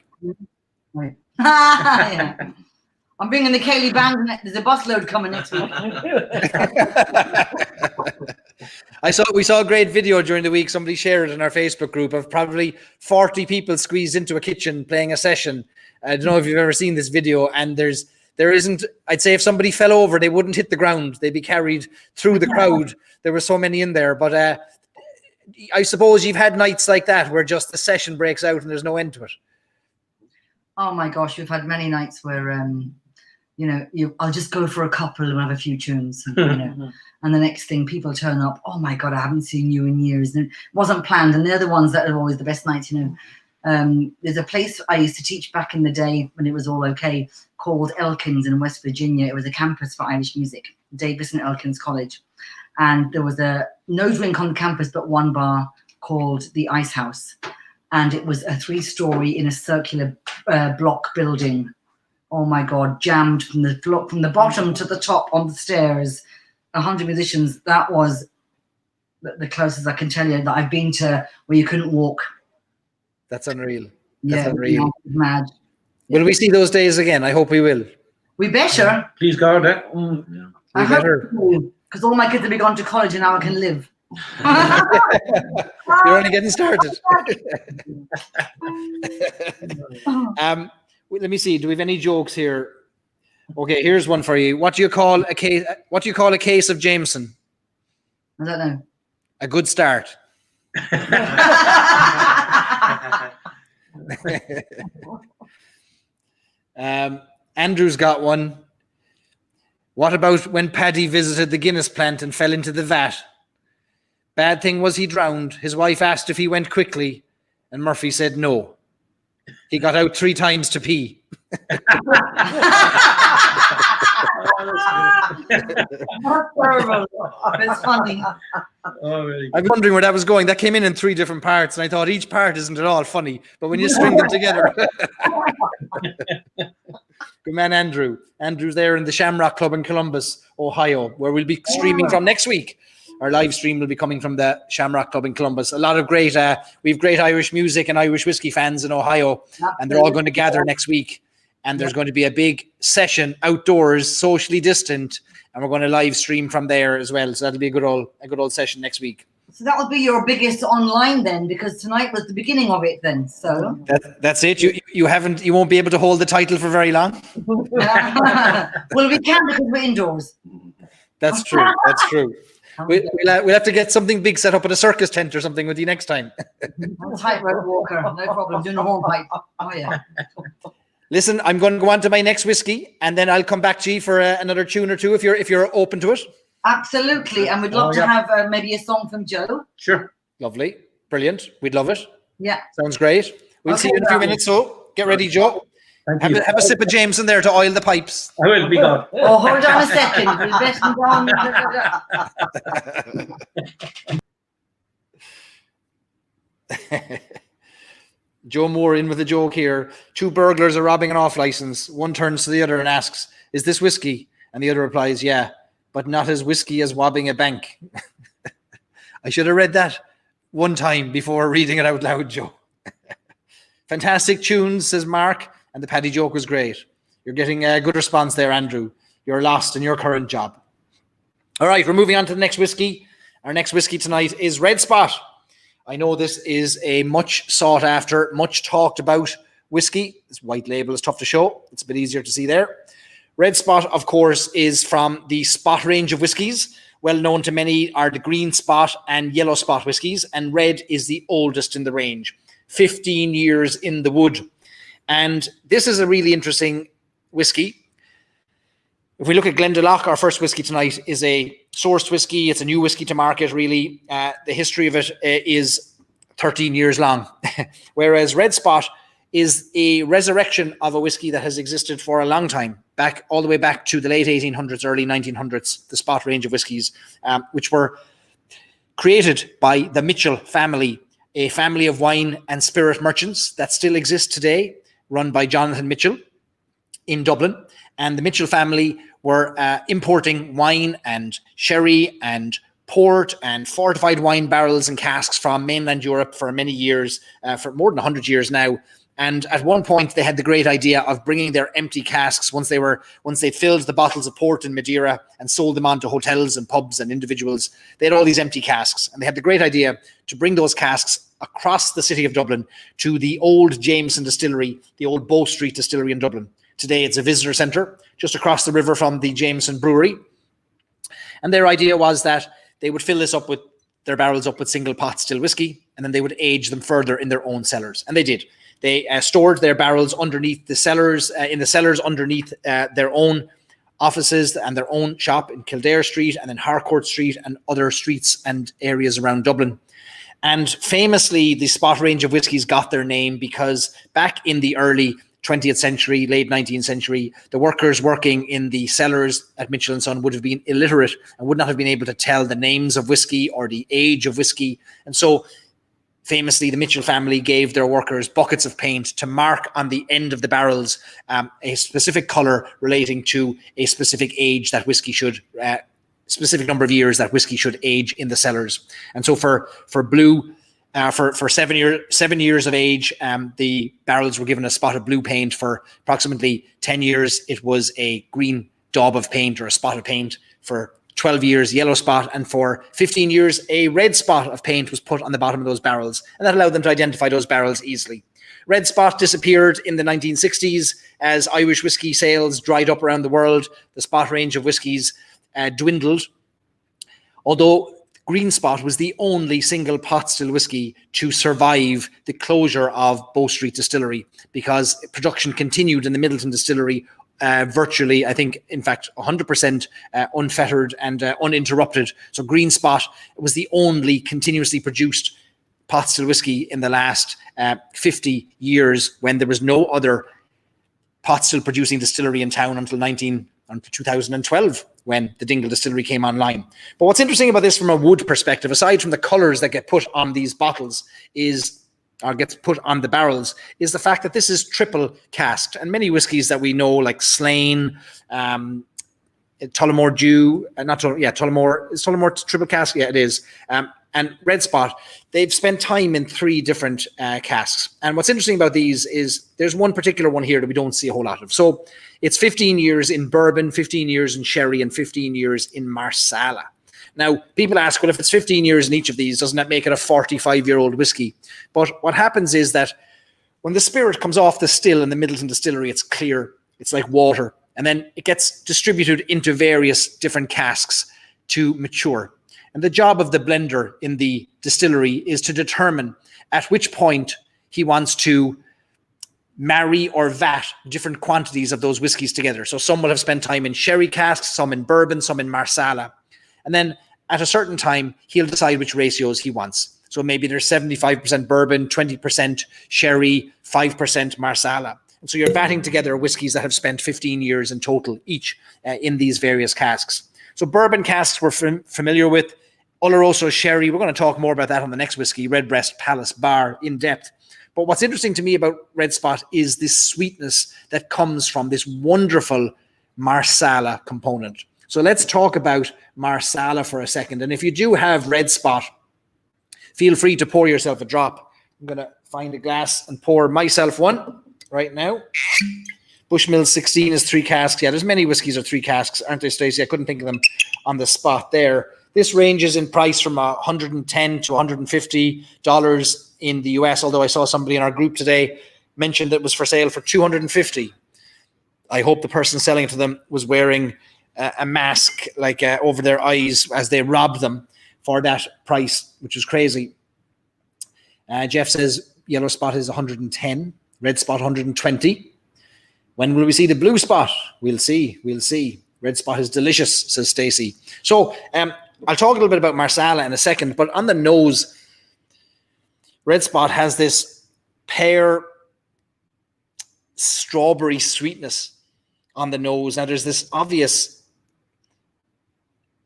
Right. Yeah. I'm bringing the Cayley band. There's a busload coming next week. We saw a great video during the week. Somebody shared it in our Facebook group of probably 40 people squeezed into a kitchen playing a session. I don't know if you've ever seen this video. And there isn't. I'd say if somebody fell over, they wouldn't hit the ground. They'd be carried through the crowd. There were so many in there. But I suppose you've had nights like that where just the session breaks out and there's no end to it. Oh my gosh, we've had many nights where I'll just go for a couple and have a few tunes, and the next thing people turn up. Oh my God, I haven't seen you in years, and it wasn't planned. And they're the ones that are always the best nights, There's a place I used to teach back in the day when it was all okay called Elkins in West Virginia. It was a campus for Irish music, Davis and Elkins College, and there was no drink on campus but one bar called the Ice House, and it was a 3-story in a circular block building. Oh my God, jammed from the bottom to the top on the stairs, 100 musicians. That was the closest I can tell you that I've been to where you couldn't walk. That's unreal. That's unreal. Mad. Will we see those days again? I hope we will. We better. Please God. I hope because all my kids have been gone to college and now I can live. You're only getting started. Let me see. Do we have any jokes here? Okay, here's one for you. What do you call a case? What do you call a case of Jameson? I don't know. A good start. Andrew's got one. What about when Paddy visited the Guinness plant and fell into the vat? Bad thing was he drowned. His wife asked if he went quickly, and Murphy said no. He got out 3 times to pee. That's terrible. It's funny. I'm wondering where that was going. That came in 3 different parts, and I thought each part isn't at all funny, but when you string them together. Good man, Andrew. Andrew's there in the Shamrock Club in Columbus, Ohio, where we'll be streaming from next week. Our live stream will be coming from the Shamrock Club in Columbus. A lot of we have great Irish music and Irish whiskey fans in Ohio, and they're all going to gather next week and there's going to be a big session outdoors, socially distant, and we're going to live stream from there as well. So that'll be a good old session next week. So that will be your biggest online then, because tonight was the beginning of it then. So that's it. You won't be able to hold the title for very long. Well, we can because we're indoors. That's true. That's true. We'll have to get something big set up at a circus tent or something with you next time. Tightrope walker, no problem. Doing a hornpipe. Oh yeah. Listen, I'm going to go on to my next whiskey, and then I'll come back to you for another tune or two if you're open to it. Absolutely, and we'd love to have maybe a song from Joe. Sure. Lovely, brilliant. We'd love it. Yeah. Sounds great. We'll see you in a few minutes. So get ready, Joe. Have a sip of Jameson there to oil the pipes. I will be gone. Oh, hold on a second. We'll best be on. Joe Moore in with a joke here. 2 burglars are robbing an off license. One turns to the other and asks, "Is this whiskey?" And the other replies, "Yeah, but not as whiskey as robbing a bank." I should have read that one time before reading it out loud, Joe. Fantastic tunes, says Mark, and the Paddy joke was great. You're getting a good response there, Andrew. You're lost in your current job. All right, we're moving on to the next whiskey. Our next whiskey tonight is Red Spot. I know this is a much sought after, much talked about whiskey. This white label is tough to show. It's a bit easier to see there. Red Spot, of course, is from the Spot range of whiskies. Well known to many are the Green Spot and Yellow Spot whiskies, and Red is the oldest in the range. 15 years in the wood. And this is a really interesting whiskey. If we look at Glendalough, our first whiskey tonight is a sourced whiskey. It's a new whiskey to market, really. The history of it is 13 years long, whereas Red Spot is a resurrection of a whiskey that has existed for a long time, all the way back to the late 1800s, early 1900s, the Spot range of whiskies, which were created by the Mitchell family, a family of wine and spirit merchants that still exist today, run by Jonathan Mitchell in Dublin. And the Mitchell family were importing wine and sherry and port and fortified wine barrels and casks from mainland Europe for many years, for more than 100 years now. And at one point, they had the great idea of bringing their empty casks once they filled the bottles of port and Madeira and sold them on to hotels and pubs and individuals. They had all these empty casks, and they had the great idea to bring those casks across the city of Dublin to the old Jameson distillery, the old Bow Street distillery in Dublin. Today, it's a visitor centre just across the river from the Jameson brewery. And their idea was that they would fill their barrels up with single pot still whiskey, and then they would age them further in their own cellars. And they did. They stored their barrels underneath the cellars, in the cellars underneath their own offices and their own shop in Kildare Street and then Harcourt Street and other streets and areas around Dublin. And famously, the Spot range of whiskies got their name because back in the early 20th century, late 19th century, the workers working in the cellars at Mitchell & Son would have been illiterate and would not have been able to tell the names of whiskey or the age of whiskey. And so famously, the Mitchell family gave their workers buckets of paint to mark on the end of the barrels a specific colour relating to a specific age that whiskey should, specific number of years that whiskey should age in the cellars. And so for blue, for 7 years of age, the barrels were given a spot of blue paint. For approximately 10 years, it was a green daub of paint or a spot of paint. For 12 years, yellow spot, and for 15 years, a red spot of paint was put on the bottom of those barrels, and that allowed them to identify those barrels easily. Red Spot disappeared in the 1960s as Irish whiskey sales dried up around the world. The Spot range of whiskies dwindled, although Green Spot was the only single pot still whiskey to survive the closure of Bow Street Distillery, because production continued in the Middleton Distillery virtually, I think, in fact, 100% unfettered and uninterrupted. So Green Spot was the only continuously produced pot still whiskey in the last 50 years, when there was no other pot still producing distillery in town until 2012, when the Dingle Distillery came online. But what's interesting about this from a wood perspective, aside from the colours that get put on these bottles, gets put on the barrels, is the fact that this is triple casked. And many whiskies that we know, like Slane, Tullamore Dew, Tullamore, is Tullamore triple cask? Yeah, it is. And Red Spot, they've spent time in 3 different casks. And what's interesting about these is there's one particular one here that we don't see a whole lot of. So it's 15 years in bourbon, 15 years in sherry, and 15 years in marsala. Now, people ask, well, if it's 15 years in each of these, doesn't that make it a 45-year-old whiskey? But what happens is that when the spirit comes off the still in the Middleton distillery, it's clear, it's like water. And then it gets distributed into various different casks to mature. And the job of the blender in the distillery is to determine at which point he wants to marry or vat different quantities of those whiskies together. So some will have spent time in sherry casks, some in bourbon, some in marsala. And then at a certain time, he'll decide which ratios he wants. So maybe there's 75% bourbon, 20% sherry, 5% marsala. And so you're vatting together whiskies that have spent 15 years in total each in these various casks. So bourbon casks we're familiar with. Oloroso sherry, we're going to talk more about that on the next whiskey, Redbreast Palace Bar, in depth. But what's interesting to me about Red Spot is this sweetness that comes from this wonderful marsala component. So let's talk about marsala for a second. And if you do have Red Spot, feel free to pour yourself a drop. I'm going to find a glass and pour myself one right now. Bushmill 16 is 3 casks. Yeah, there's many whiskies are 3 casks, aren't they, Stacey? I couldn't think of them on the spot there. This ranges in price from $110 to $150 in the US, although I saw somebody in our group today mentioned that it was for sale for $250. I hope the person selling it to them was wearing a mask like over their eyes as they robbed them for that price, which is crazy. Jeff says Yellow Spot is 110, Red Spot 120. When will we see the Blue Spot? We'll see. Red Spot is delicious, says Stacey. So I'll talk a little bit about marsala in a second, but on the nose, Red Spot has this pear strawberry sweetness on the nose. Now there's this obvious,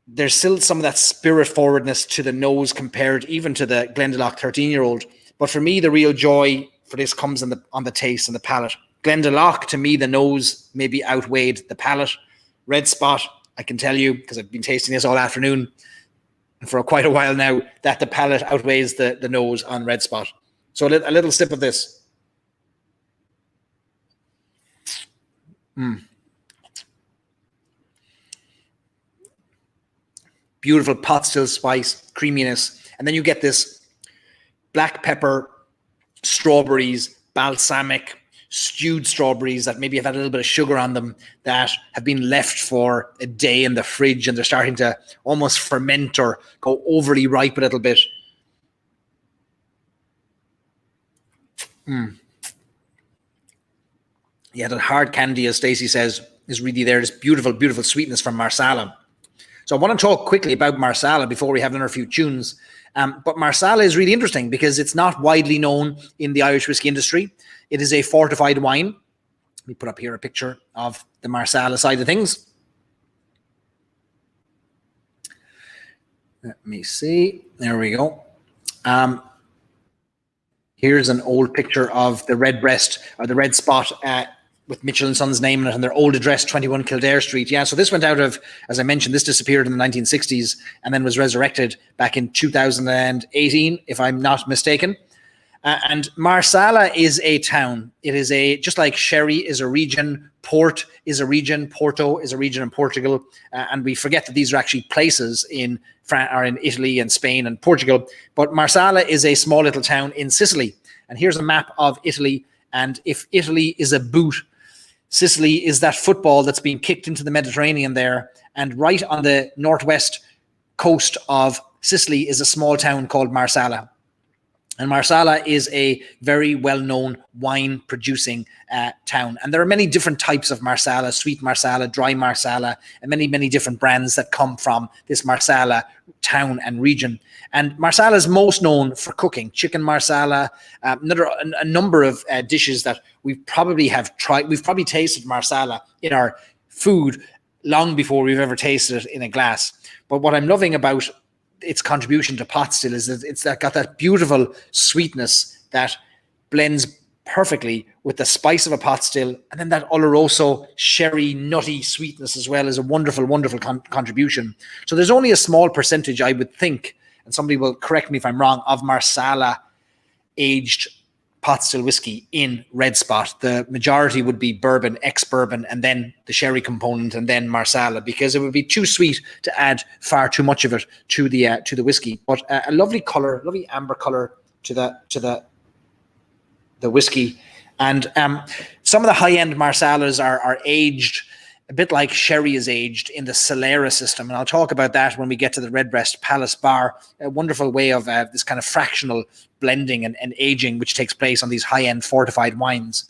there's still some of that spirit forwardness to the nose compared even to the Glendalough 13-year-old. But for me, the real joy for this comes on the taste and the palate. Glendalough, to me, the nose maybe outweighed the palate. Red Spot, I can tell you, because I've been tasting this all afternoon and for quite a while now, that the palate outweighs the nose on Red Spot. So a little sip of this. Beautiful pot still spice, creaminess. And then you get this black pepper, strawberries, balsamic, stewed strawberries that maybe have had a little bit of sugar on them that have been left for a day in the fridge and they're starting to almost ferment or go overly ripe a little bit. Yeah, that hard candy, as Stacey says, is really there. This beautiful, beautiful sweetness from marsala. So I want to talk quickly about marsala before we have another few tunes. But marsala is really interesting because it's not widely known in the Irish whiskey industry. It is a fortified wine. Let me put up here a picture of the marsala side of things. Let me see. There we go. Here's an old picture of the Redbreast or the Red Spot with Mitchell & Sons name in it and their old address, 21 Kildare Street. Yeah, so this went out of, as I mentioned, this disappeared in the 1960s and then was resurrected back in 2018, if I'm not mistaken. And Marsala is a town. It is just like Sherry is a region, Port is a region, Porto is a region in Portugal. And we forget that these are actually places in France or in Italy and Spain and Portugal. But Marsala is a small little town in Sicily. And here's a map of Italy. And if Italy is a boot, Sicily is that football that's being kicked into the Mediterranean there. And right on the northwest coast of Sicily is a small town called Marsala. And Marsala is a very well-known wine-producing town. And there are many different types of Marsala, sweet Marsala, dry Marsala, and many, many different brands that come from this Marsala town and region. And Marsala is most known for cooking. Chicken Marsala, a number of dishes that we probably have tried. We've probably tasted Marsala in our food long before we've ever tasted it in a glass. But what I'm loving about its contribution to pot still is that it's got that beautiful sweetness that blends perfectly with the spice of a pot still, and then that Oloroso sherry nutty sweetness as well is a wonderful, wonderful contribution. So there's only a small percentage, I would think, and somebody will correct me if I'm wrong, of Marsala aged pot still whiskey in Red Spot. The majority would be bourbon, ex-bourbon, and then the sherry component, and then Marsala, because it would be too sweet to add far too much of it to the whiskey. But a lovely color, lovely amber color to the whiskey. And some of the high-end Marsalas are aged a bit like sherry is aged in the Solera system. And I'll talk about that when we get to the Redbreast Palace Bar, a wonderful way of this kind of fractional blending and aging, which takes place on these high-end fortified wines.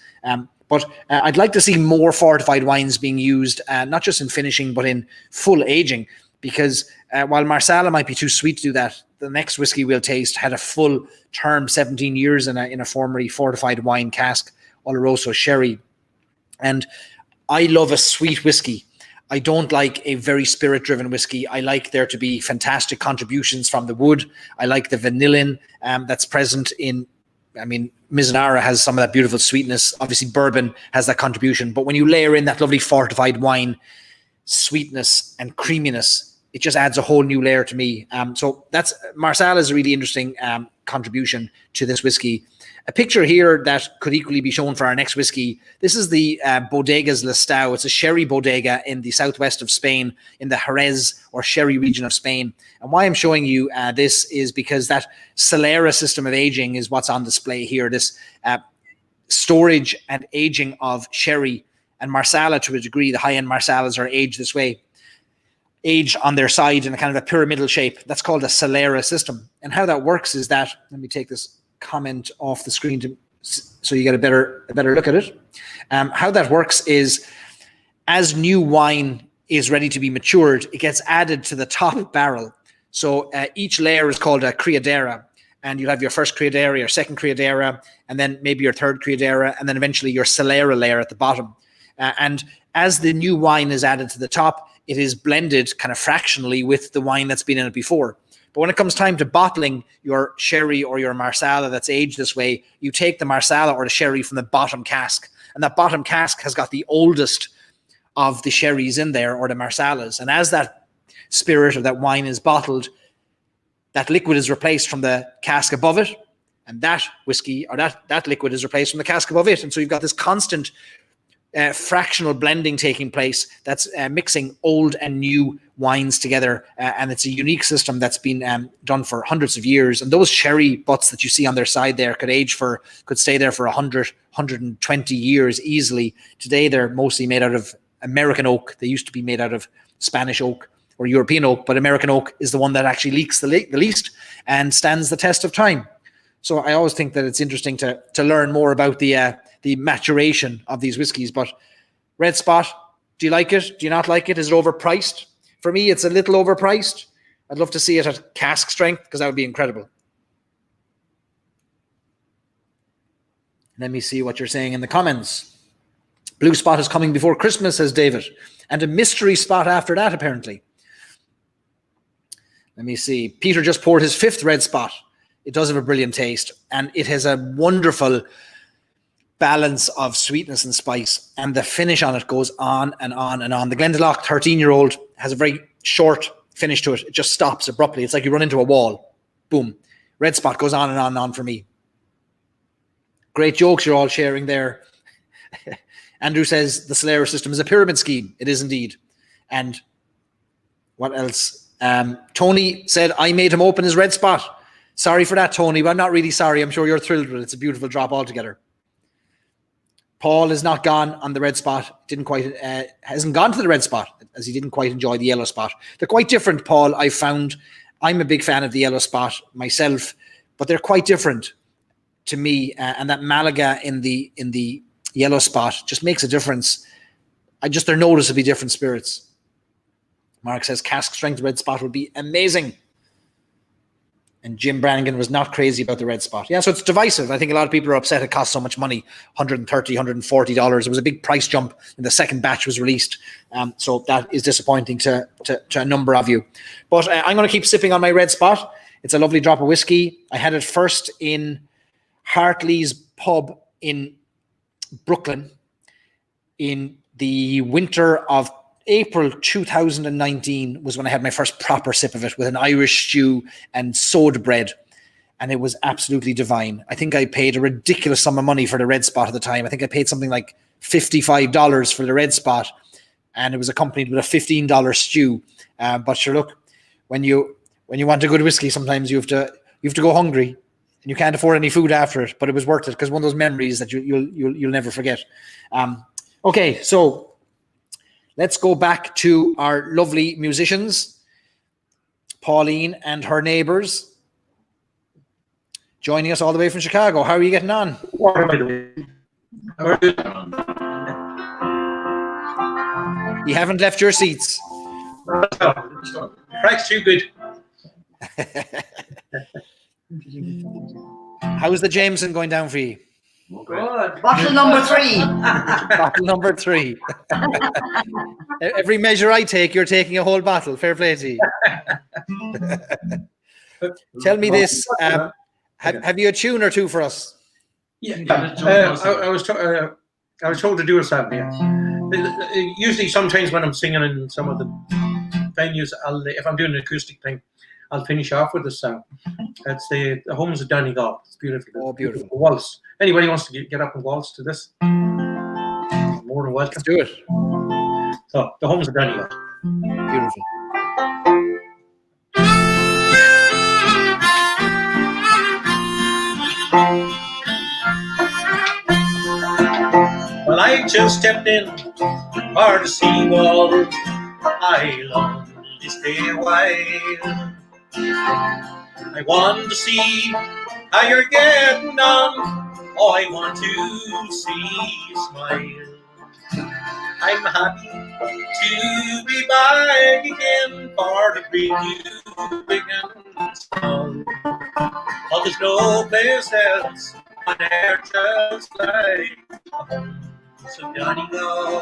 But I'd like to see more fortified wines being used, not just in finishing, but in full aging, because while Marsala might be too sweet to do that, the next whiskey we'll taste had a full term, 17 years in a formerly fortified wine cask, Oloroso sherry. And I love a sweet whiskey. I don't like a very spirit-driven whiskey. I like there to be fantastic contributions from the wood. I like the vanillin that's present in, I mean, Mizunara has some of that beautiful sweetness. Obviously, bourbon has that contribution. But when you layer in that lovely fortified wine, sweetness and creaminess, it just adds a whole new layer to me. So that's Marsala is a really interesting contribution to this whiskey. A picture here that could equally be shown for our next whiskey. This is the Bodegas Listau. It's a sherry bodega in the southwest of Spain, in the Jerez or sherry region of Spain. And why I'm showing you this is because that Solera system of aging is what's on display here. This storage and aging of sherry and Marsala to a degree. The high-end Marsalas are aged this way, aged on their side in a kind of a pyramidal shape. That's called a Solera system. And how that works is that, let me take this comment off the screen so you get a better look at it. How that works is, as new wine is ready to be matured, it gets added to the top barrel. So each layer is called a criadera, and you have your first criadera, your second criadera, and then maybe your third criadera, and then eventually your Solera layer at the bottom. And as the new wine is added to the top, it is blended kind of fractionally with the wine that's been in it before. But when it comes time to bottling your sherry or your Marsala that's aged this way, you take the Marsala or the sherry from the bottom cask. And that bottom cask has got the oldest of the sherries in there, or the Marsalas. And as that spirit or that wine is bottled, that liquid is replaced from the cask above it. And that whiskey or that liquid is replaced from the cask above it. And so you've got this constant fractional blending taking place that's mixing old and new wines together, and it's a unique system that's been done for hundreds of years. And those sherry butts that you see on their side there could stay there for 100, 120 years easily. Today they're mostly made out of American oak. They used to be made out of Spanish oak or European oak, but American oak is the one that actually leaks the least and stands the test of time. So I always think that it's interesting to learn more about the maturation of these whiskies. But Red Spot, do you like it? Do you not like it? Is it overpriced? For me, it's a little overpriced. I'd love to see it at cask strength, because that would be incredible. Let me see what you're saying in the comments. Blue Spot is coming before Christmas, says David. And a mystery spot after that, apparently. Let me see. Peter just poured his 5th Red Spot. It does have a brilliant taste. And it has a wonderful balance of sweetness and spice, and the finish on it goes on and on and on. The Glendalough 13-year-old has a very short finish to it. It just stops abruptly. It's like you run into a wall. Boom. Red Spot goes on and on and on for me. Great jokes you're all sharing there. Andrew says the Solera system is a pyramid scheme. It is indeed. And what else? Tony said, I made him open his Red Spot. Sorry for that, Tony, but I'm not really sorry. I'm sure you're thrilled with it. It's a beautiful drop altogether. Paul is not gone on the Red Spot. Hasn't gone to the Red Spot, as he didn't quite enjoy the Yellow Spot. They're quite different, Paul. I found I'm a big fan of the Yellow Spot myself, but they're quite different to me. And that Malaga in the Yellow Spot just makes a difference. They're noticeably different spirits. Mark says cask strength Red Spot would be amazing. And Jim Brannigan was not crazy about the Red Spot. Yeah, so it's divisive. I think a lot of people are upset it cost so much money, $130, $140. It was a big price jump when the second batch was released. So that is disappointing to a number of you. But I'm going to keep sipping on my Red Spot. It's a lovely drop of whiskey. I had it first in Hartley's pub in Brooklyn in the winter of April 2019 was when I had my first proper sip of it with an Irish stew and soda bread. And it was absolutely divine. I think I paid a ridiculous sum of money for the red spot at the time. I think I paid something like $55 for the red spot. And it was accompanied with a $15 stew. But sure, look, when you want a good whiskey, sometimes you have to go hungry and you can't afford any food after it. But it was worth it because one of those memories that you'll never forget. Okay, so let's go back to our lovely musicians, Pauline and her neighbours, joining us all the way from Chicago. How are you getting on? Water, by the way. We're good. You haven't left your seats. Crack's too good. How's the Jameson going down for you? Good. Bottle number 3. Bottle number 3. Every measure I take, you're taking a whole bottle. Fair play to you. Tell me this. Have you a tune or two for us? Yeah, I was told to do a song. Yeah. Usually, sometimes when I'm singing in some of the venues, if I'm doing an acoustic thing, I'll finish off with a song. It's the Homes of Donegal. It's beautiful. Oh, beautiful. Waltz. Anybody wants to get up and waltz to this? More than welcome. Let's do it. So, the Homes of Donegal. Beautiful. Well, I just stepped in for the seawall. I'll only stay a while. I want to see how you're getting on. Oh, I want to see you smile. I'm happy to be back again for to bring you big and small. Oh, there's no place else on earth just like so Donegal.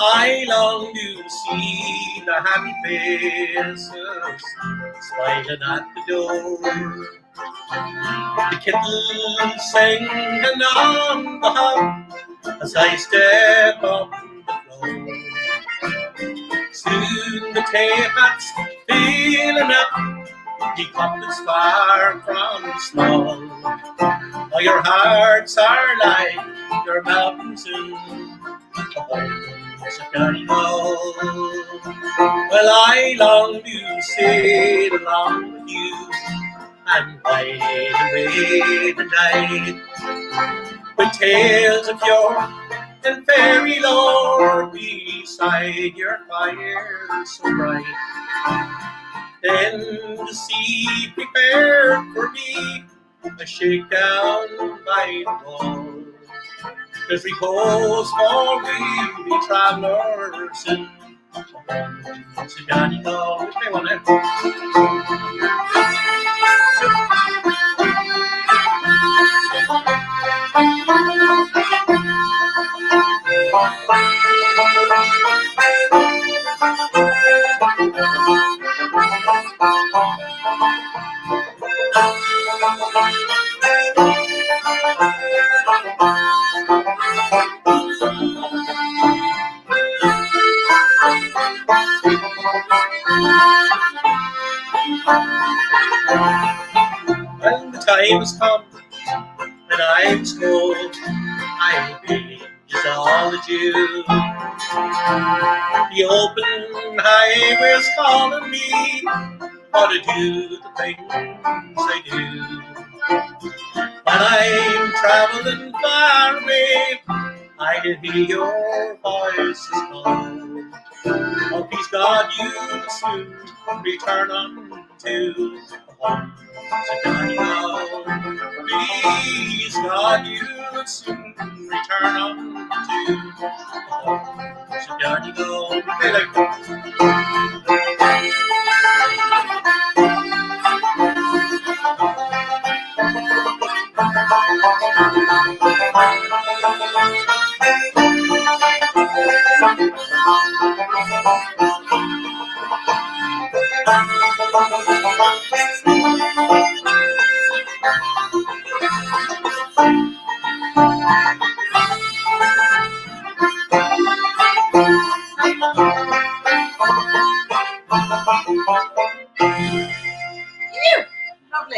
I long to see the happy faces smiling at the door. The kittens singing on the hop as I step up the floor. Soon the tailhat's filling up, the cup is far from small. Oh, your hearts are like your mountains in the homes of Donegal. Well, I long to sit along with you and wide away the night with tales of yore and fairy lore beside your fire so bright. Then to see prepared for me a shakedown by the wall. There's repose for weary travelers in to Donegal. Okay, one there. When the time has come and I must go, I'll be just all that you. The open highway's calling me, how to do the things I do. When I'm traveling far away, I can hear your voices call. Oh, please God, you soon return unto the home to Donegal. Please God, you soon return unto the home to Donegal. Hey, like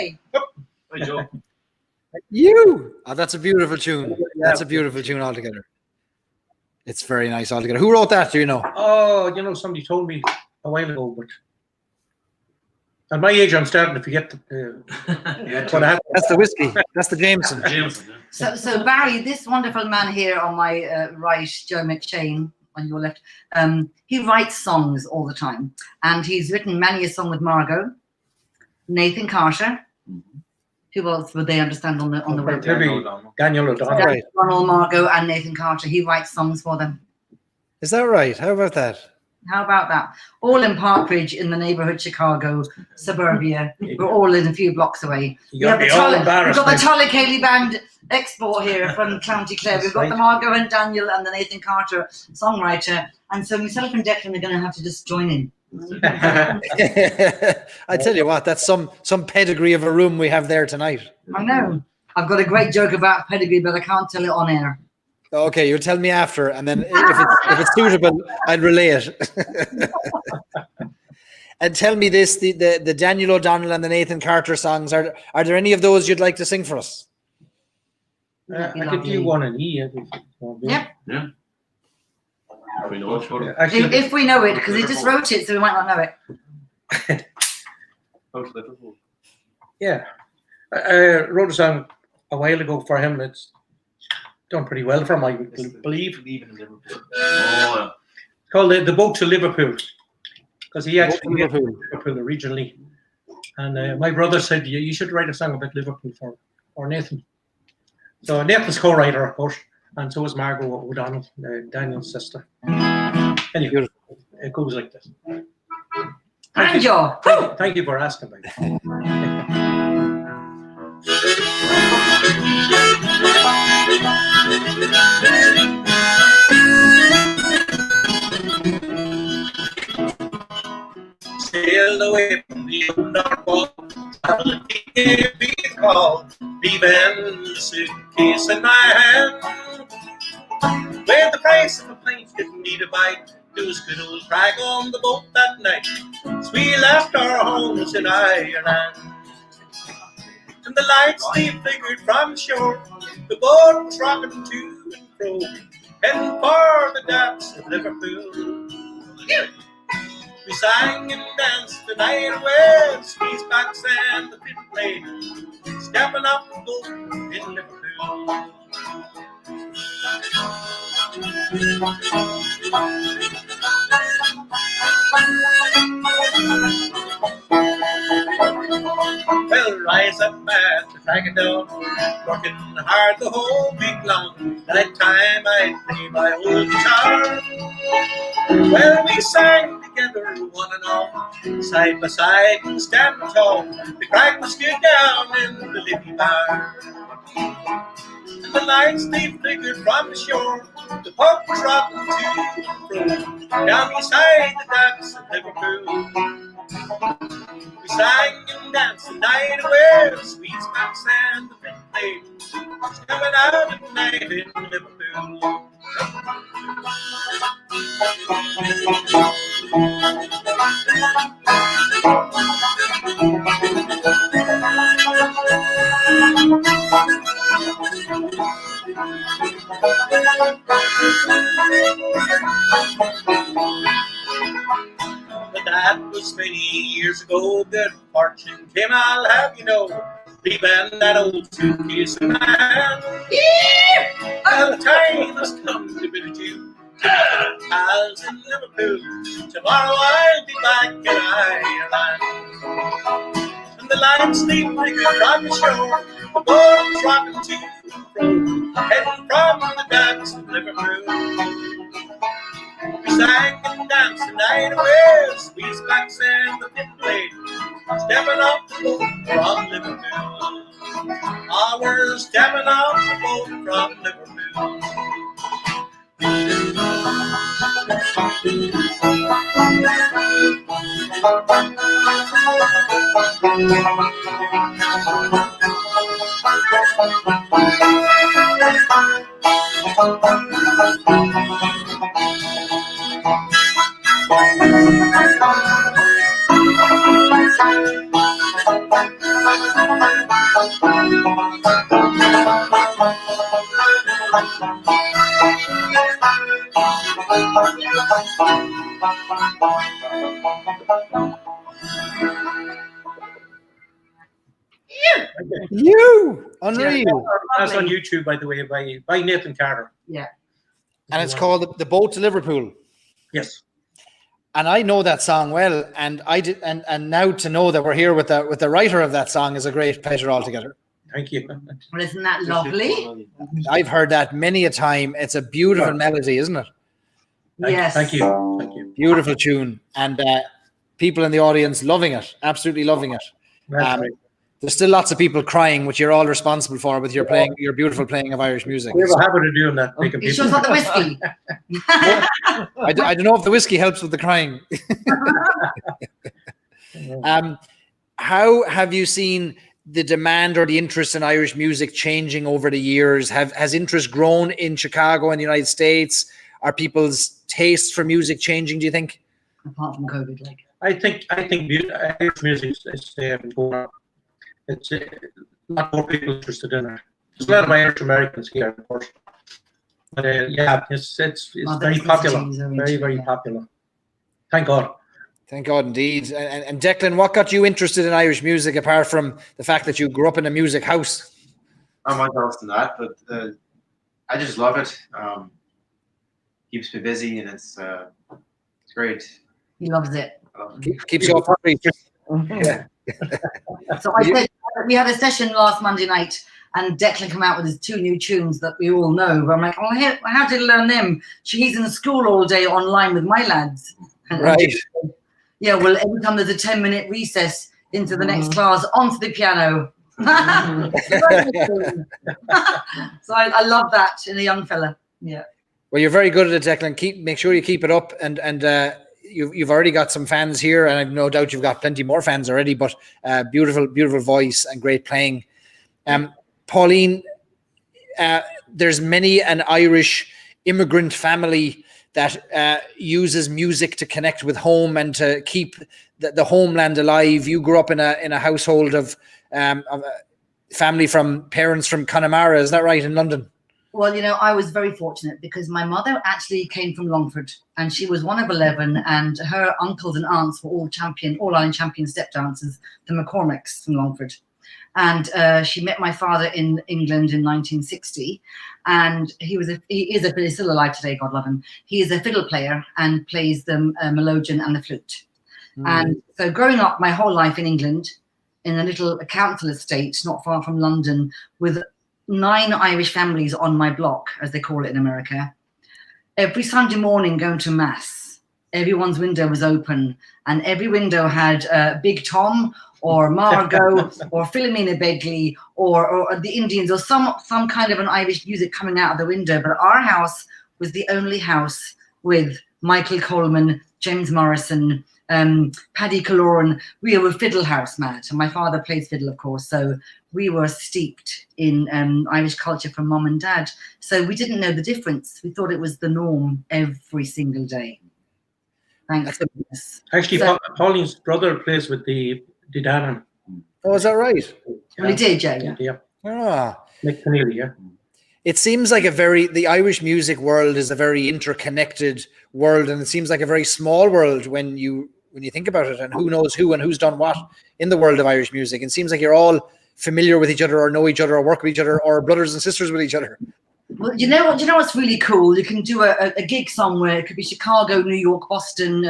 say? Hi, Joe. You. Oh, that's a beautiful tune. That's a beautiful tune altogether. It's very nice altogether. Who wrote that? Do you know? Oh, somebody told me a while ago, but at my age, I'm starting to forget what happened. That's the whiskey. That's the Jameson. James. Yeah. So Barry, this wonderful man here on my right, Joe McShane on your left, he writes songs all the time, and he's written many a song with Margot, Nathan Carter. Who else would they understand on the web? Daniel O'Donnell. Right. Donald, Margot, and Nathan Carter. He writes songs for them. Is that right? How about that? How about that? All in Parkridge in the neighborhood, Chicago, suburbia. We're all in a few blocks away. You've got We've the all got embarrassed. the Tully Band export here from County Clare. We've got the Margot and Daniel and the Nathan Carter songwriter. And so myself and Declan are going to have to just join in. I tell you what, that's some pedigree of a room we have there tonight. I know. I've got a great joke about pedigree, but I can't tell it on air. Okay, you'll tell me after, and then if it's suitable, I'll relay it. And tell me this: the Daniel O'Donnell and the Nathan Carter songs, are there any of those you'd like to sing for us? I could do one in E. Yep. Yeah. We know it. Sure. Actually, If we know it, because he just wrote it, so we might not know it. Out to Liverpool. yeah, I wrote a song a while ago for him. It's done pretty well for him, I believe. Even in Liverpool. Oh, It's called The Boats of Liverpool, because he actually Liverpool. came to Liverpool originally. And my brother said, you should write a song about Liverpool for Nathan. So Nathan's co-writer, of course, and so is Margot O'Donnell, Daniel's sister. Anyway, it goes like this. And Joe. Thank you for asking about it. Sailed away from the Norfolk, traveling deep, be called, leaving the suitcase in my hand. Where the price of a pint didn't need a bite, there was good old crack on the boat that night, as we left our homes in Ireland. And the lights they flickered from shore, the boat was rocking to and fro, heading for the docks of Liverpool. We sang and danced the night away, squeezed back sand the pit played, stepping up the boat in Liverpool. Well, rise up at the crack of dawn, working hard the whole week long. That time I play my old guitar. Well, we sang together, one and all, side by side and standing tall. The crack was still down in the Libby bar. And the lights they flickered from the shore, the pub was rocking to and fro, down beside the docks of Liverpool. We sang and danced the night away, the sweet back sand the pit played, coming out at night in Liverpool. But that was many years ago. Good fortune came, I'll have you know, leaving that old suitcase in my hand. Well, the time has come to visit you, pals in Liverpool. Tomorrow I'll be back in Ireland. And the lights they flicker from the shore, the boat's rocking to and fro, heading from the docks of Liverpool. We sang and danced the night away, squeezed back sand the pit played, stepping off the boat from Liverpool. Ah, we're stepping off the boat from Liverpool. You unreal. That's on YouTube, by the way, by Nathan Carter. Yeah. And it's called the Boat to Liverpool. Yes. And I know that song well, and I did, and now to know that we're here with the writer of that song is a great pleasure altogether. Thank you. Well, isn't that lovely? I've heard that many a time. It's a beautiful melody, isn't it? Yes. Thank you. Thank you. Beautiful tune, and people in the audience loving it, absolutely loving it. That's great. There's still lots of people crying, which you're all responsible for with your playing, your beautiful playing of Irish music. We have a habit of doing that. Making It people. shows not the whiskey. I don't know if the whiskey helps with the crying. How have you seen the demand or the interest in Irish music changing over the years? Has interest grown in Chicago and the United States? Are people's tastes for music changing, do you think? Apart from COVID, like. I think Irish music is going up. It's a lot more people interested in it. There's a lot of Irish Americans here, of course. But yeah, it's very popular, very popular. Thank God. Thank God, indeed. And Declan, what got you interested in Irish music apart from the fact that you grew up in a music house? Not much else than that, but I just love it. Keeps me busy, and it's great. He loves it. Keeps you up for free. Yeah. So I said we had a session last Monday night, and Declan came out with his 2 new tunes that we all know. But I'm like, oh, how did he learn them? He's in school all day online with my lads. Right. Yeah. Well, every time there's a 10-minute recess into the next class, onto the piano. So I love that in a young fella. Yeah. Well, you're very good at it, Declan. Make sure you keep it up, and you've already got some fans here, and I've no doubt you've got plenty more fans already. But beautiful voice and great playing. Pauline, there's many an Irish immigrant family that uses music to connect with home and to keep the homeland alive. You grew up in a household of family from parents from Connemara, is that right, in London? Well, I was very fortunate because my mother actually came from Longford, and she was one of 11, and her uncles and aunts were all Ireland champion step dancers, the McCormicks from Longford. And she met my father in England in 1960, and he's still alive today, God love him. He is a fiddle player and plays the melodeon and the flute. And so growing up my whole life in England, in a little council estate not far from London, with 9 Irish families on my block, as they call it in America. Every Sunday morning going to mass, everyone's window was open, and every window had Big Tom or Margot or Philomena Begley or the Indians or some kind of an Irish music coming out of the window. But our house was the only house with Michael Coleman, James Morrison, Paddy Kaloran. We were fiddle house mad, and my father plays fiddle, of course, so we were steeped in Irish culture from mom and dad. So we didn't know the difference. We thought it was the norm every single day. Thank goodness. Actually, Pauline's brother plays with the Dannon. Oh, is that right? Well, he did, Joe. Yeah. Nick Keneally, yeah. It seems like the Irish music world is a very interconnected world, and it seems like a very small world when you think about it, and who knows who and who's done what in the world of Irish music. It seems like you're all familiar with each other, or know each other, or work with each other, or brothers and sisters with each other. Well, you know what's really cool? You can do a gig somewhere. It could be Chicago, New York, Boston,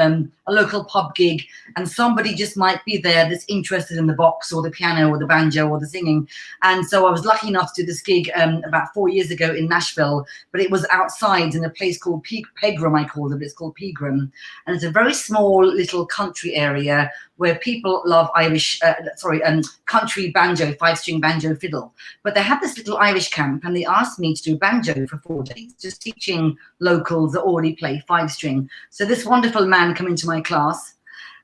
a local pub gig, and somebody just might be there that's interested in the box or the piano or the banjo or the singing. And so I was lucky enough to do this gig about 4 years ago in Nashville, but it was outside in a place called Pegram, I called it, but it's called Pegram. And it's a very small little country area where people love country banjo, 5-string banjo fiddle. But they had this little Irish camp, and they asked me to do banjo for 4 days, just teaching locals that already play 5-string. So this wonderful man came into my class,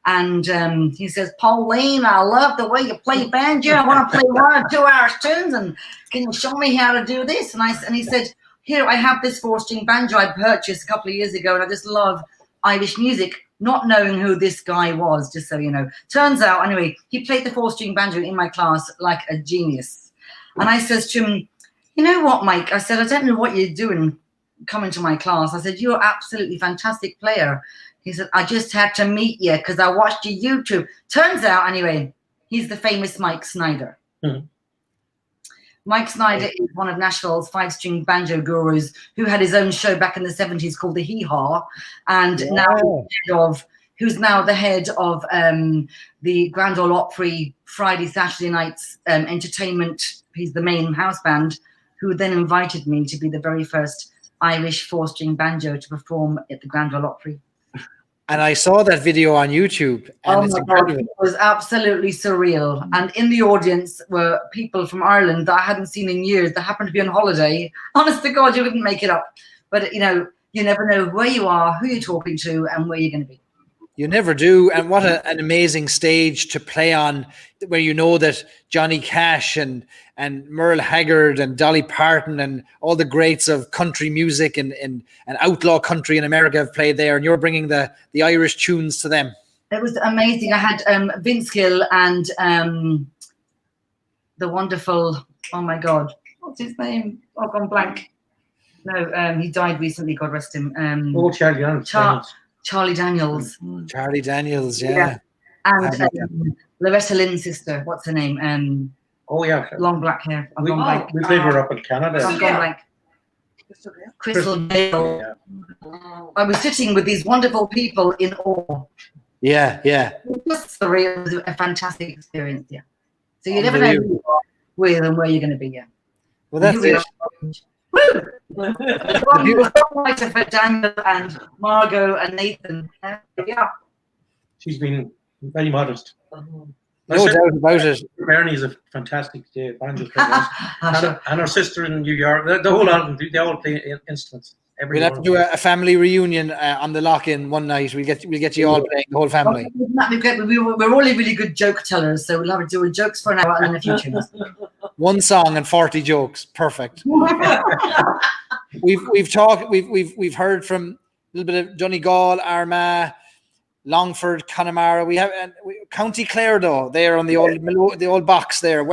and he says, Pauline, I love the way you play banjo. I want to play 1 or 2 Irish tunes, and can you show me how to do this? And he said, here, I have this 4-string banjo I purchased a couple of years ago, and I just love Irish music. not knowing who this guy was, just so you know. Turns out, anyway, he played the 4-string banjo in my class like a genius. And I says to him, you know what, Mike? I said, I don't know what you're doing coming to my class. I said, you're absolutely fantastic player. He said, I just had to meet you because I watched your YouTube. Turns out, anyway, he's the famous Mike Snyder. Mike Snyder is one of Nashville's 5-string banjo gurus who had his own show back in the 70s called the Hee Haw, and who's now the head of the Grand Ole Opry Friday, Saturday nights entertainment. He's the main house band, who then invited me to be the very first Irish 4-string banjo to perform at the Grand Ole Opry. And I saw that video on YouTube, and it's incredible. It was absolutely surreal. And in the audience were people from Ireland that I hadn't seen in years that happened to be on holiday. Honest to God, you wouldn't make it up. But, you know, you never know where you are, who you're talking to, and where you're going to be. You never do. And what an amazing stage to play on, where you know that Johnny Cash and Merle Haggard and Dolly Parton and all the greats of country music and outlaw country in America have played there, and you're bringing the Irish tunes to them. It was amazing. I had Vince Gill and the wonderful, oh my God, what's his name? Oh, gone blank. No, he died recently, God rest him. Charlie Daniels. Charlie Daniels. Charlie Daniels, yeah. And Loretta Lynn's sister, what's her name? Long black hair. We played her up in Canada. I've gone blank. Crystal Gale. Yeah. I was sitting with these wonderful people in awe. Yeah. It was a fantastic experience, yeah. So you never know who you are with and where you're going to be, yeah. Well, that's it. Woo! For Daniel and Margot and Nathan. Yeah. She's been very modest. No doubt about it. Bernie's a fantastic banjo player. And her sister in New York. The whole lot of them, they all play instruments. We'll have to do a family reunion on the lock-in one night. We'll get you all playing, the whole family. That'd be great. We're all really good joke tellers, so we'll have to do jokes for an hour and then a few tunes. One song and 40 jokes. Perfect. We've heard from a little bit of Donegal, Armagh, Longford, Connemara. We have County Clare though. There on the old box there.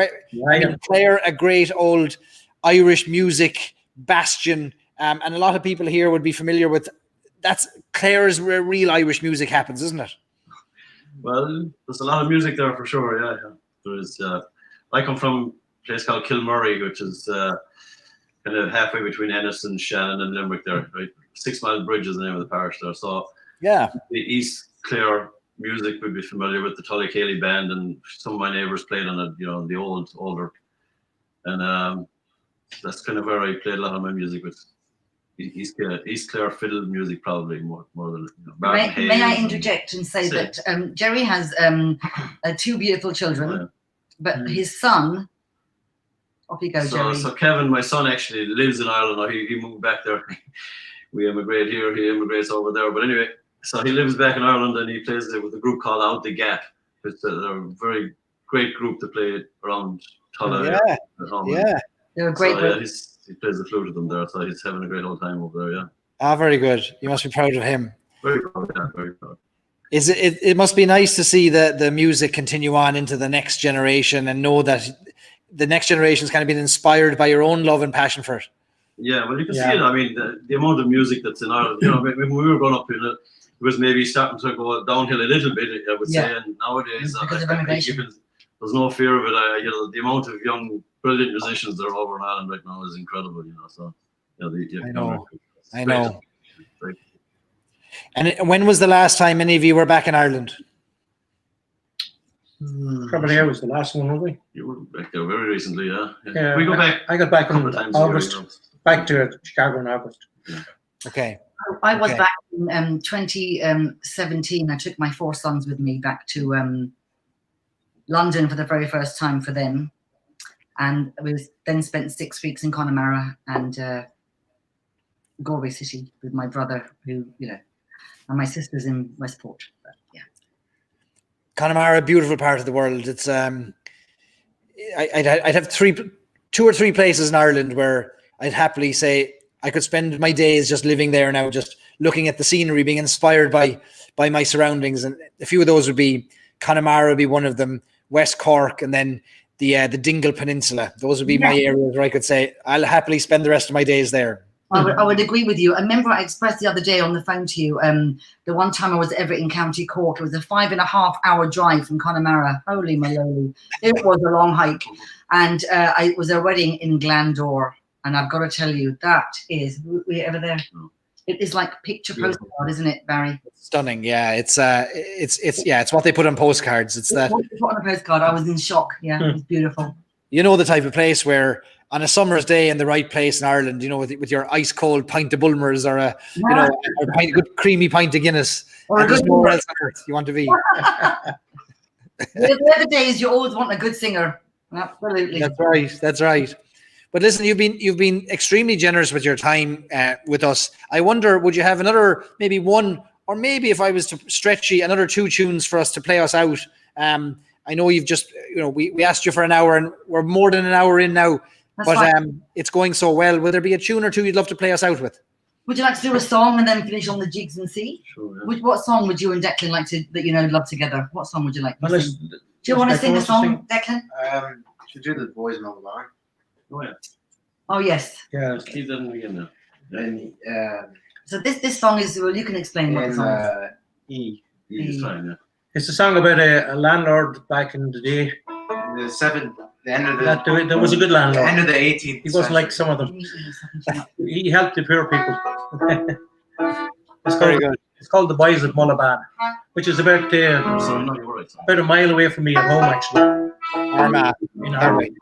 Clare, a great old Irish music bastion. And a lot of people here would be familiar with. That's Clare's where real Irish music happens, isn't it? Well, there's a lot of music there for sure. Yeah. There's. I come from a place called Kilmurray, which is kind of halfway between Ennis and Shannon and Limerick. There, right? 6 Mile Bridge is the name of the parish there. So yeah, the East Clare music would be familiar with the Tullycaly band, and some of my neighbours played on it. You know, the older, and that's kind of where I played a lot of my music with. East Clare fiddle music, probably more than. May I interject and say that Jerry has 2 beautiful children, but his son. Off you go, Jerry. So Kevin, my son, actually lives in Ireland now. He moved back there. We immigrate here. He immigrates over there. But anyway, so he lives back in Ireland, and he plays with a group called Out the Gap. It's a very great group to play around Tulla. Yeah. They're a great group. He plays the flute with them there, so he's having a great old time over there, yeah. Ah, very good. You must be proud of him. Very proud, yeah, very proud. It must be nice to see the music continue on into the next generation and know that the next generation's kind of been inspired by your own love and passion for it. Yeah, well, you can see it. I mean, the amount of music that's in Ireland, you know, when we were growing up, it was maybe starting to go downhill a little bit, I would say, and nowadays, there's no fear of it. You know, the amount of young, brilliant musicians that are over in Ireland right now is incredible, you know. So, you know, I know. And when was the last time any of you were back in Ireland? Probably I was the last one, wasn't You were back there very recently, yeah. We go back. I got back in August. Back to Chicago in August. Yeah. Okay. I was back in 2017. I took my 4 sons with me back to London for the very first time for them. And we then spent 6 weeks in Connemara and Galway City with my brother, who, you know, and my sister's in Westport. But, yeah. Connemara, a beautiful part of the world. It's I'd have 2 or 3 places in Ireland where I'd happily say I could spend my days just living there now, just looking at the scenery, being inspired by by my surroundings, and a few of those would be Connemara would be one of them, West Cork, and then the Dingle Peninsula. Those would be my areas where I could say I'll happily spend the rest of my days there. I would agree with you. I remember I expressed the other day on the phone to you, the one time I was ever in County Cork, it was a 5.5 hour drive from Connemara. Holy moly. It was a long hike. And it was a wedding in Glendalough. And I've got to tell you, that is, were you ever there? It is like picture postcard, isn't it, Barry? Stunning, yeah. It's what they put on postcards. It's that. What you put on a postcard, I was in shock. Yeah, it was beautiful. You know, the type of place where on a summer's day in the right place in Ireland, you know, with your ice cold pint of Bulmers or a good creamy pint of Guinness, and there's nowhere else on earth you want to be. The other days you always want a good singer. Absolutely. That's right. But listen, you've been extremely generous with your time with us. I wonder, would you have another, maybe one, or maybe if I was to stretch you, another 2 tunes for us to play us out? I know you've just, we asked you for an hour, and we're more than an hour in now. That's but it's going so well. Will there be a tune or two you'd love to play us out with? Would you like to do a song and then finish on the Jigs and C? Sure. Yeah. What song would you and Declan like to love together? What song would you like to sing? Do you want to sing a song, Declan? Should do the Boys Know Line. Oh yeah. Oh yes. Yeah. Keep that in again now. Then So this song is, well, you can explain what the song is. E. It's fine, yeah. It's a song about a landlord back in the day. The end of the That was a good landlord. the end of the 18th. He wasn't like some of them. He helped the poor people. Very good. It's called The Boys of Mullaban, which is about So no, you're right. about a mile away from me at home, actually. Armagh. In Armagh.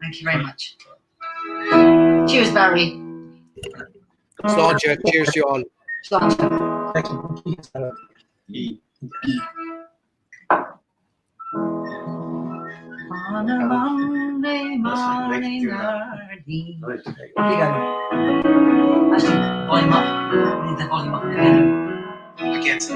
Thank you very much. Cheers, Barry. Sláinte, cheers to you all. Sláinte. E. On a Monday morning early. Right. Actually, volume up. We need the volume up again. I can't see.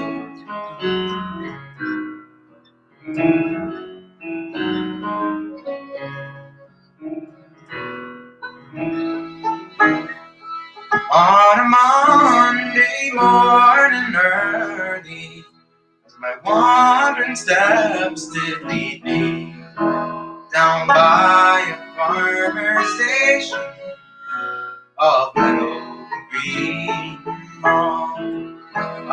On a Monday morning early, as my wandering steps did lead me down by a farmer's station of meadow green.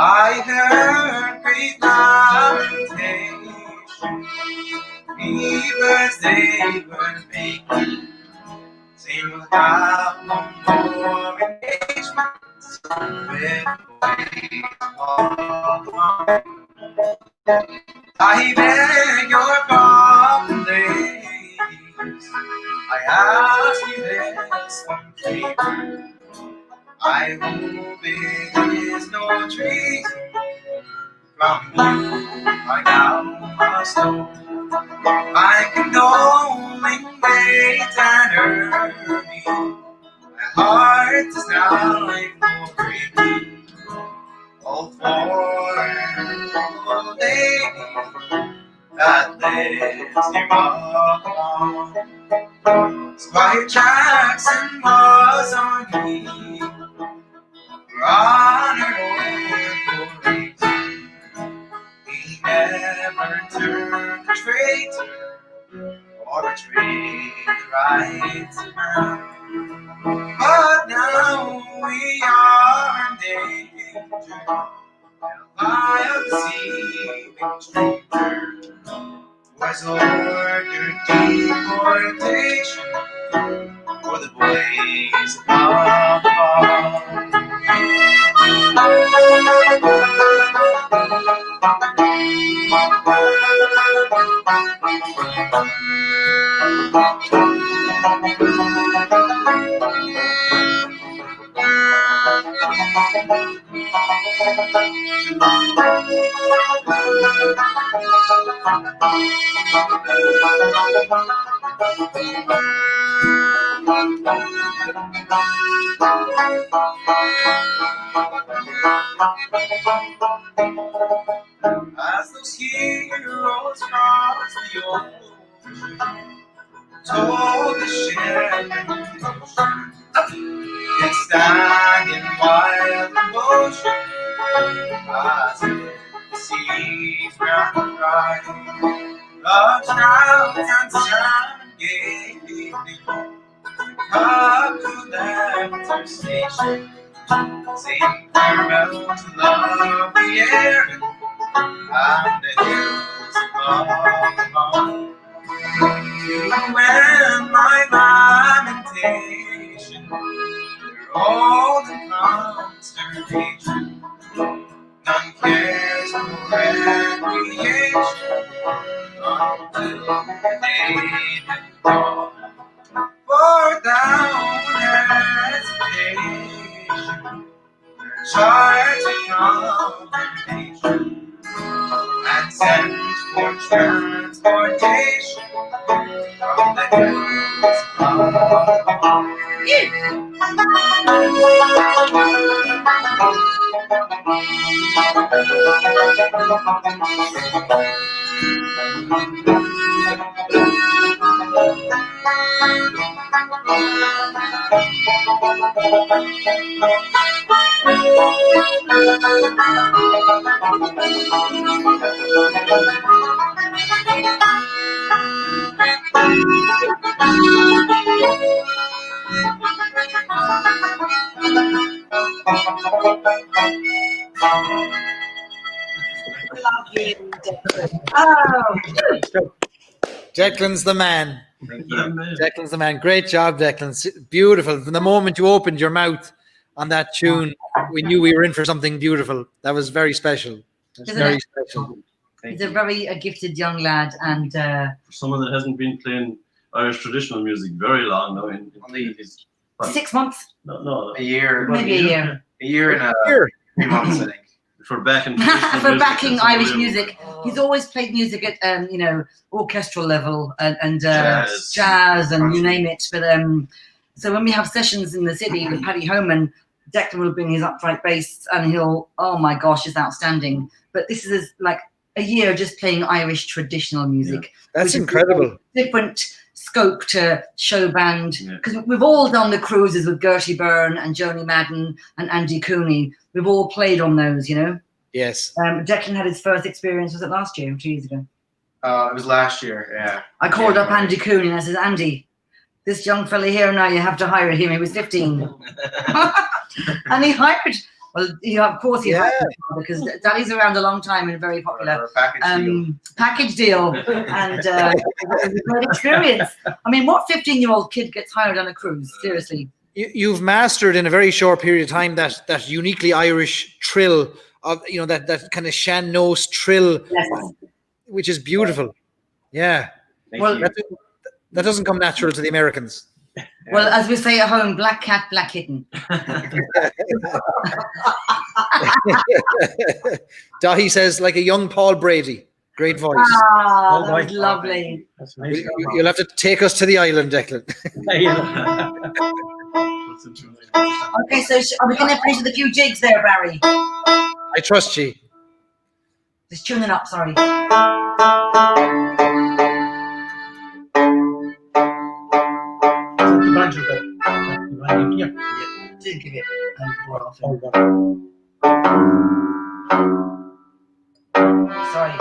I heard great lamentation, because they were making, sing without no more engagements with ways of mine. I beg your pardon, ladies, I ask you this one favor. I hope it is no treason from you I now must know. I condoling wait and early, my heart is now like for free. All for a lady that lives near Buckingham. Squire Jackson was on me, honored over for reason. He never turned a traitor or betrayed the rights of man. But now we are in danger, and by a deceiving stranger who has ordered deportation for the boys of Buckingham. as those heroes cross the ocean, told the ship it's standing wild emotion as the seas run dry. The trouts and salmon gaping up to that station, saying farewell to lovely air and the hills above. When my lamentation, all the consternation, none cares for recreation until the day that dawn. For thou hesitation, charge of condemnation, and sends for transportation from the hills above. Declan's the man. Thank you. Declan's the man. Great job, Declan. Beautiful. From the moment you opened your mouth on that tune, we knew we were in for something beautiful. That was very special. Very special. He's a very gifted young lad, and For someone that hasn't been playing Irish traditional music very long now, Only 6 months, no, a year, maybe a year. a year and Here. 3 months, I think. for backing For backing Irish music. Oh. He's always played music at orchestral level and Jazz. and you name it. But so when we have sessions in the city with Paddy Homan, Declan will bring his upright bass and he'll, oh my gosh, it's outstanding. But this is like a year just playing Irish traditional music. That's which is incredible. Different scope to show band, because we've all done the cruises with Gertie Byrne and Joni Madden and Andy Cooney. We've all played on those, Yes. Declan had his first experience, was it last year or 2 years ago? It was last year, yeah. I called up Andy Cooney and I said, Andy, this young fella here now, you have to hire him. He was 15. And he hired, well, of course he hired him because Daddy's around a long time and very popular. Package deal. And it was a great experience. I mean, what 15-year-old kid gets hired on a cruise? Seriously. You've mastered in a very short period of time that uniquely Irish trill of that kind of shan nose trill, which is beautiful. Yeah. Well, that doesn't come natural to the Americans. Well, as we say at home, black cat, black kitten. Dahi says like a young Paul Brady. Great voice. Ah, that was lovely. That's nice. You'll have to take us to the island, Declan. Okay, so are we going to finish with a few jigs there, Barry? I trust you. Just tuning up, sorry. The banjo bit. Yeah. Did give it. Hold on. Sorry.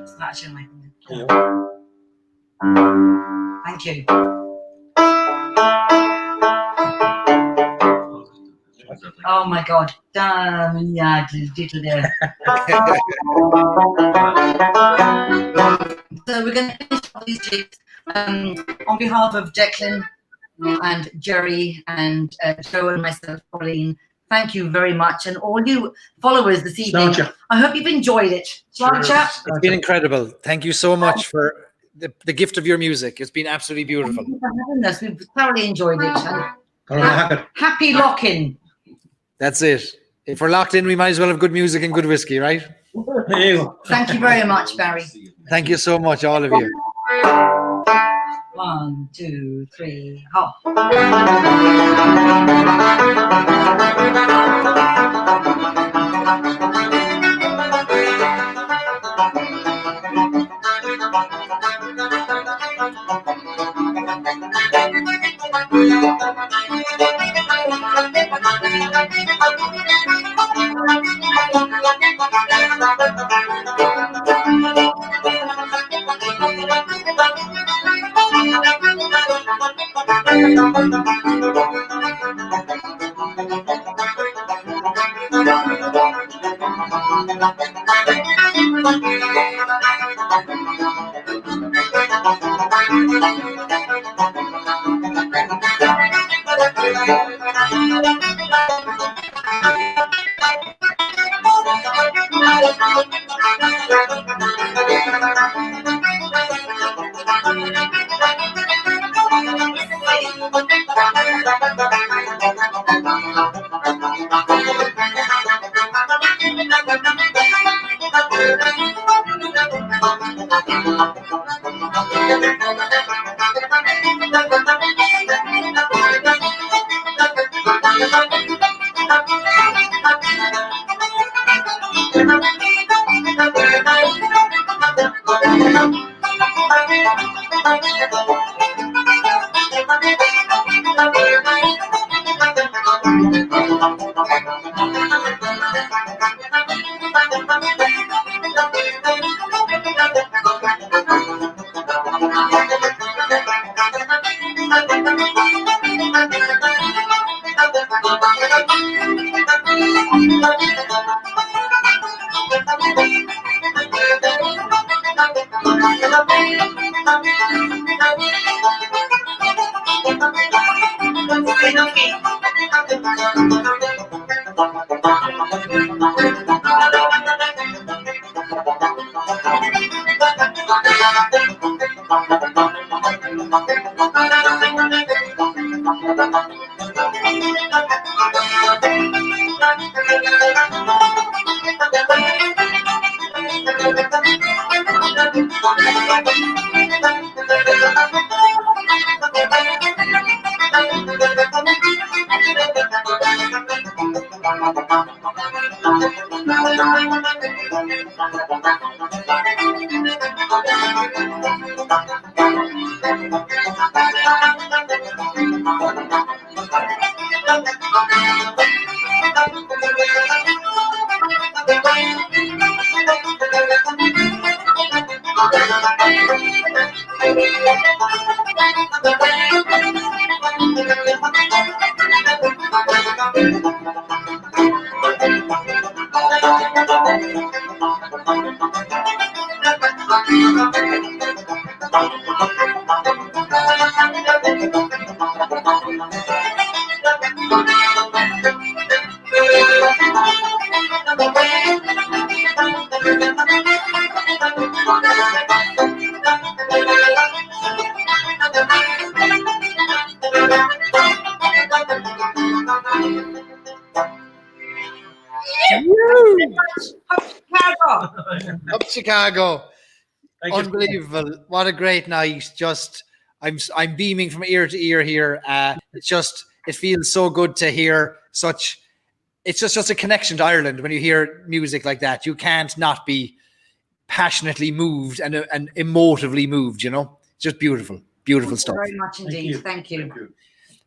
It's not actually my thing. Thank you. Oh my God. Damn, yeah, diddle there. So we're going to finish off these jigs on behalf of Declan and Jerry and Joe and myself, Pauline. Thank you very much. And all you followers this evening, I hope you've enjoyed it. It's been incredible. Thank you so much for the gift of your music. It's been absolutely beautiful. Thank you for having us. We've thoroughly enjoyed it. And happy lock-in. That's it. If we're locked in, we might as well have good music and good whiskey, right? Thank you very much, Barry. Thank you so much, all of you. 1, 2, 3, hop. Up Chicago. Thank you. Unbelievable. What a great night. Just I'm beaming from ear to ear here. It feels so good to hear such. It's just a connection to Ireland when you hear music like that. You can't not be passionately moved and emotively moved, you know. Just beautiful stuff. Very much indeed. Thank you.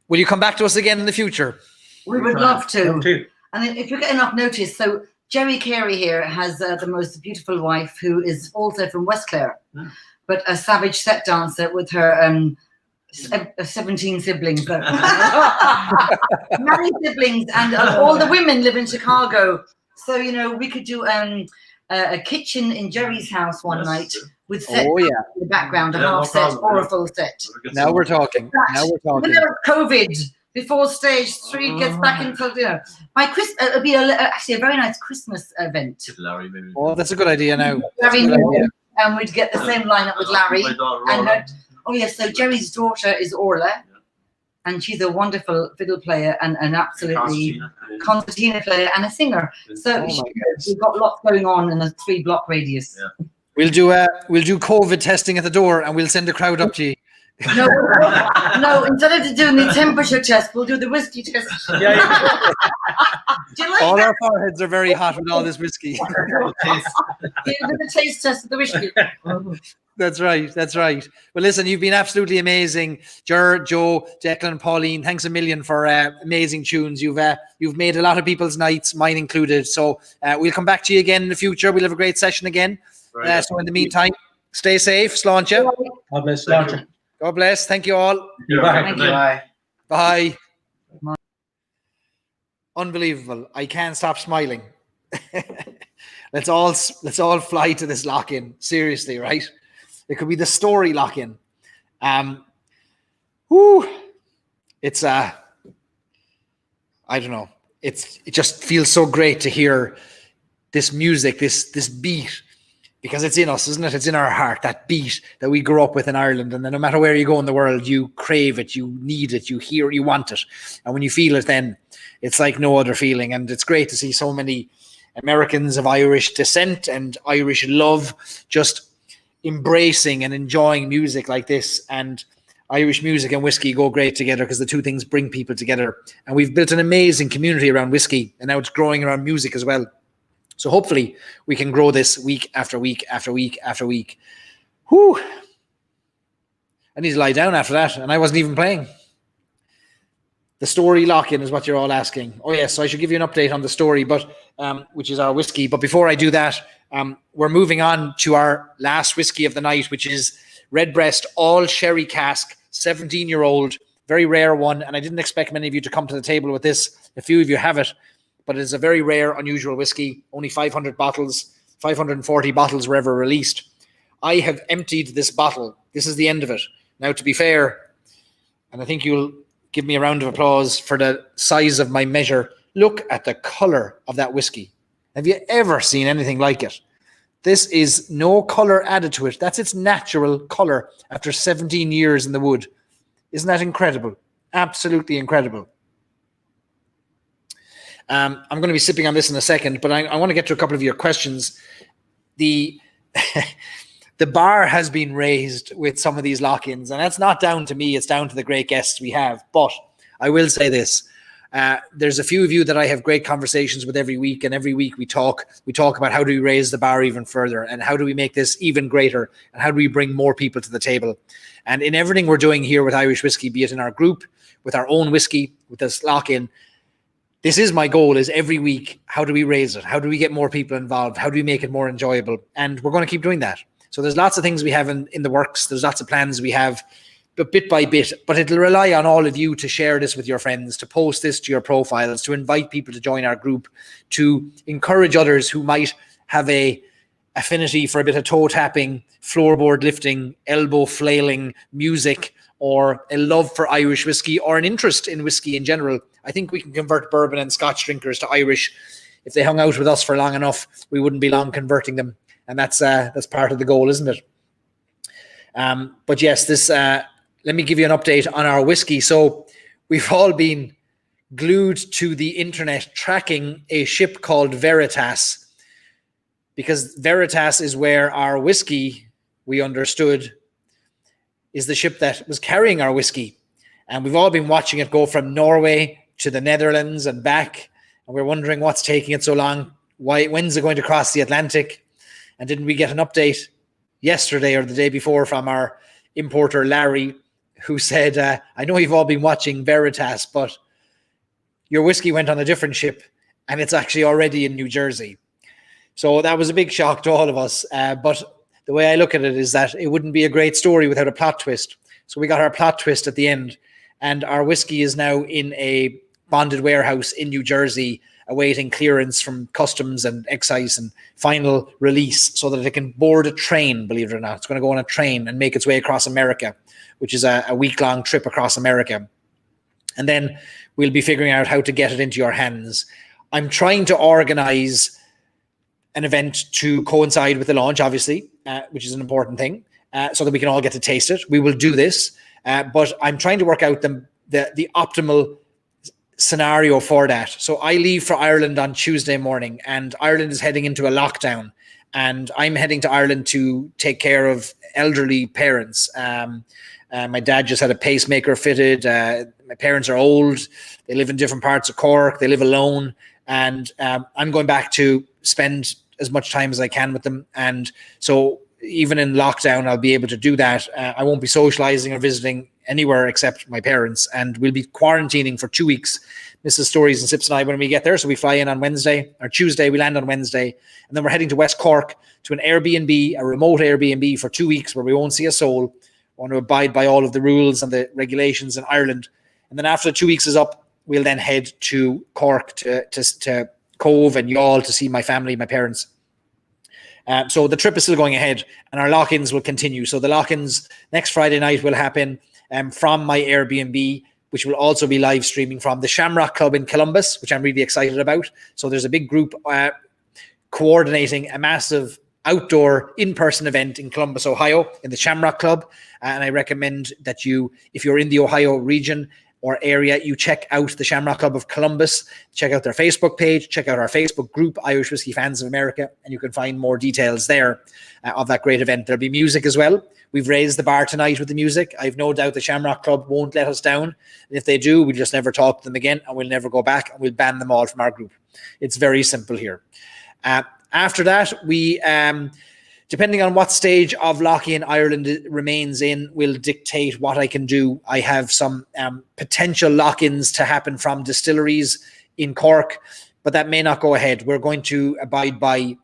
Will you come back to us again in the future? We would love to. Love to. And if you get enough notice, so Jerry Carey here has the most beautiful wife who is also from West Clare, but a savage set dancer with her 17 siblings. Many siblings, and all the women live in Chicago. So, you know, we could do a kitchen in Jerry's house one night with set in the background, a half set or a full set. Now we're talking. Whenever COVID, before stage 3 gets back into, you know, it'll be actually a very nice Christmas event. Larry, maybe. Oh, that's a good idea now. And we'd get the same lineup with Larry. So Jerry's daughter is Orla, and she's a wonderful fiddle player and an absolutely concertina player and a singer. So we've got lots going on in a 3-block radius. Yeah. We'll do COVID testing at the door, and we'll send the crowd up to you. No, no. Instead of doing the temperature test, we'll do the whiskey test. Yeah. Do you like All that? our foreheads are very hot with all this whiskey. Do the taste test of the whiskey. That's right. That's right. Well, listen, you've been absolutely amazing, Joe, Declan, Pauline. Thanks a million for amazing tunes. You've made a lot of people's nights, mine included. So we'll come back to you again in the future. We'll have a great session again. So in the meantime, stay safe. Sláinte. God bless. Sláinte. God bless. Thank you all. Bye. Bye. Bye. Unbelievable. I can't stop smiling. Let's all fly to this lock-in. Seriously, right? It could be the story lock-in. It's I don't know. It just feels so great to hear this music, this beat, because it's in us, isn't it? It's in our heart, that beat that we grew up with in Ireland. And then no matter where you go in the world, you crave it, you need it, you hear it, you want it. And when you feel it, then it's like no other feeling. And it's great to see so many Americans of Irish descent and Irish love just embracing and enjoying music like this. And Irish music and whiskey go great together because the two things bring people together. And we've built an amazing community around whiskey, and now it's growing around music as well. So hopefully we can grow this week after week after week after week. Whew. I need to lie down after that, and I wasn't even playing. The story lock-in is what you're all asking. Oh yes, so I should give you an update on the story, but which is our whiskey. But before I do that, we're moving on to our last whiskey of the night, which is Redbreast all sherry cask, 17-year-old, very rare one. And I didn't expect many of you to come to the table with this. A few of you have it, but it's a very rare, unusual whiskey. Only 500 bottles, 540 bottles were ever released. I have emptied this bottle. This is the end of it. Now, to be fair, and I think you'll give me a round of applause for the size of my measure. Look at the color of that whiskey. Have you ever seen anything like it? This is no color added to it. That's its natural color after 17 years in the wood. Isn't that incredible? Absolutely incredible. I'm going to be sipping on this in a second, but I want to get to a couple of your questions. The bar has been raised with some of these lock-ins, and that's not down to me. It's down to the great guests we have. But I will say this. There's a few of you that I have great conversations with every week, and every week we talk about how do we raise the bar even further, and how do we make this even greater, and how do we bring more people to the table. And in everything we're doing here with Irish Whiskey, be it in our group, with our own whiskey, with this lock-in, this is my goal, is every week, how do we raise it? How do we get more people involved? How do we make it more enjoyable? And we're going to keep doing that. So there's lots of things we have in the works. There's lots of plans we have, but bit by bit. But it'll rely on all of you to share this with your friends, to post this to your profiles, to invite people to join our group, to encourage others who might have a affinity for a bit of toe tapping, floorboard lifting, elbow flailing music, or a love for Irish whiskey, or an interest in whiskey in general. I think we can convert bourbon and Scotch drinkers to Irish. If they hung out with us for long enough, we wouldn't be long converting them. And that's part of the goal, isn't it? But yes, this let me give you an update on our whiskey. So we've all been glued to the internet tracking a ship called Veritas, because Veritas is where our whiskey, we understood, is the ship that was carrying our whiskey. And we've all been watching it go from Norway to the Netherlands and back. And we're wondering what's taking it so long. When's it going to cross the Atlantic? And didn't we get an update yesterday or the day before from our importer, Larry, who said, I know you've all been watching Veritas, but your whiskey went on a different ship and it's actually already in New Jersey. So that was a big shock to all of us. But the way I look at it is that it wouldn't be a great story without a plot twist. So we got our plot twist at the end, and our whiskey is now in a bonded warehouse in New Jersey, awaiting clearance from customs and excise and final release so that it can board a train, believe it or not. It's going to go on a train and make its way across America, which is a week-long trip across America. And then we'll be figuring out how to get it into your hands. I'm trying to organize an event to coincide with the launch, obviously, which is an important thing, so that we can all get to taste it. We will do this, but I'm trying to work out the optimal scenario for that. So I leave for Ireland on Tuesday morning, and Ireland is heading into a lockdown. and I'm heading to Ireland to take care of elderly parents. My dad just had a pacemaker fitted. My parents are old. They live in different parts of Cork. They live alone. And I'm going back to spend as much time as I can with them. And so even in lockdown, I'll be able to do that. I won't be socializing or visiting anywhere except my parents. And we'll be quarantining for 2 weeks, Mrs. Stories and Sips and I, when we get there. So we fly in on Wednesday or Tuesday. We land on Wednesday. And then we're heading to West Cork to an Airbnb, a remote Airbnb for 2 weeks where we won't see a soul. Want to abide by all of the rules and the regulations in Ireland. And then after 2 weeks is up, we'll then head to Cork to Cove and Youghal to see my family, my parents. So the trip is still going ahead, and our lock-ins will continue. So the lock-ins next Friday night will happen from my Airbnb, which will also be live streaming from the Shamrock Club in Columbus, which I'm really excited about. So there's a big group coordinating a massive outdoor in-person event in Columbus, Ohio, in the Shamrock Club. And I recommend that you, if you're in the Ohio region or area, you check out the Shamrock Club of Columbus, check out their Facebook page, check out our Facebook group, Irish Whiskey Fans of America, and you can find more details there of that great event. There'll be music as well. We've raised the bar tonight with the music. I've no doubt the Shamrock Club won't let us down. And if they do, we'll just never talk to them again, and we'll never go back, and we'll ban them all from our group. It's very simple here. After that, we, depending on what stage of lock-in Ireland remains in, will dictate what I can do. I have some potential lock-ins to happen from distilleries in Cork, but that may not go ahead. We're going to abide by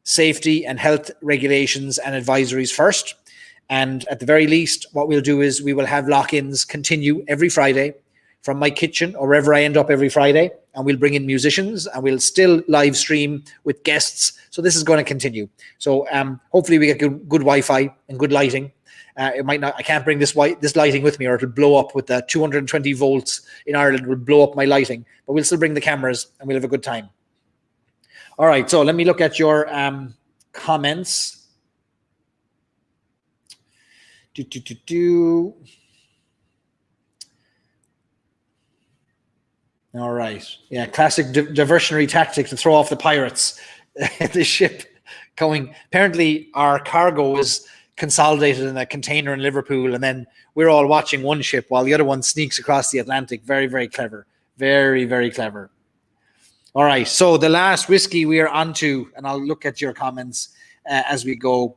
safety and health regulations and advisories first. And at the very least, what we'll do is we will have lock-ins continue every Friday from my kitchen or wherever I end up every Friday. And we'll bring in musicians and we'll still live stream with guests. So this is going to continue. So hopefully we get good Wi-Fi and good lighting. It might not, I can't bring this lighting with me, or it'll blow up with the 220 volts in Ireland will blow up my lighting, but we'll still bring the cameras and we'll have a good time. All right. So let me look at your comments. All right. Yeah, classic diversionary tactic to throw off the pirates. The ship going. Apparently, our cargo is consolidated in a container in Liverpool, and then we're all watching one ship while the other one sneaks across the Atlantic. Very, very clever. Very, very clever. All right. So the last whiskey we are onto, and I'll look at your comments as we go,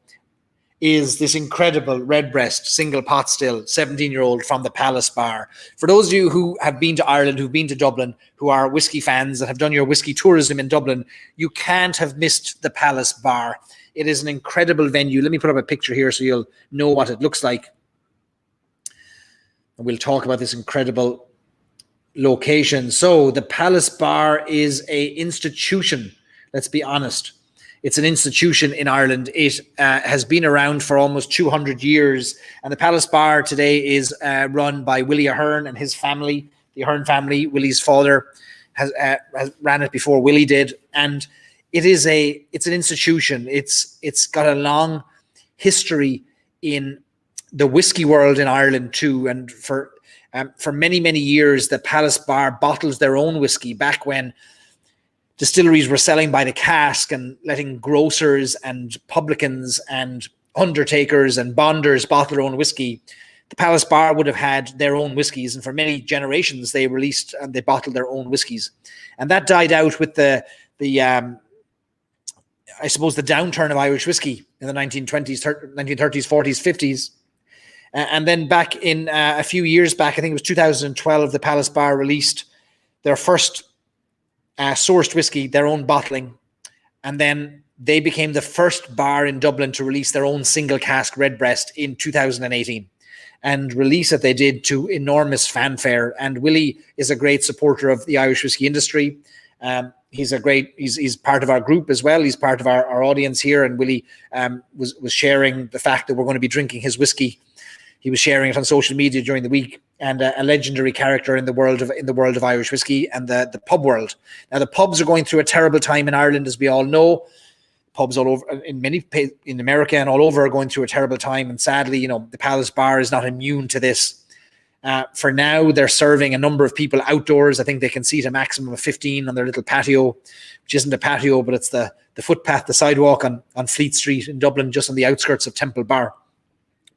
is this incredible Redbreast single pot still, 17-year-old from the Palace Bar. For those of you who have been to Ireland, who've been to Dublin, who are whiskey fans that have done your whiskey tourism in Dublin, you can't have missed the Palace Bar. It is an incredible venue. Let me put up a picture here so you'll know what it looks like. And we'll talk about this incredible location. So the Palace Bar is a institution. Let's be honest. It's an institution in Ireland. It has been around for almost 200 years. And the Palace Bar today is run by Willie Ahern and his family, the Ahern family. Willie's father has ran it before Willie did. And it's an institution. It's got a long history in the whiskey world in Ireland too. And for many, many years, the Palace Bar bottles their own whiskey back when distilleries were selling by the cask and letting grocers and publicans and undertakers and bonders bottle their own whiskey. The Palace Bar would have had their own whiskies, and for many generations they released and they bottled their own whiskies. And that died out with the I suppose the downturn of Irish whiskey in the 1930s, 40s, 50s. And then back in a few years back, I think it was 2012, the Palace Bar released their first sourced whiskey, their own bottling, and then they became the first bar in Dublin to release their own single cask Redbreast in 2018, and release it they did to enormous fanfare. And Willie is a great supporter of the Irish whiskey industry. He's part of our group as well. He's part of our audience here, and Willie was sharing the fact that we're going to be drinking his whiskey. He was sharing it on social media during the week, and a legendary character in the world of Irish whiskey and the pub world. Now, the pubs are going through a terrible time in Ireland, as we all know. Pubs all over in America and all over are going through a terrible time, and sadly, the Palace Bar is not immune to this. For now, they're serving a number of people outdoors. I think they can seat a maximum of 15 on their little patio, which isn't a patio, but it's the the footpath, the sidewalk on Fleet Street in Dublin, just on the outskirts of Temple Bar.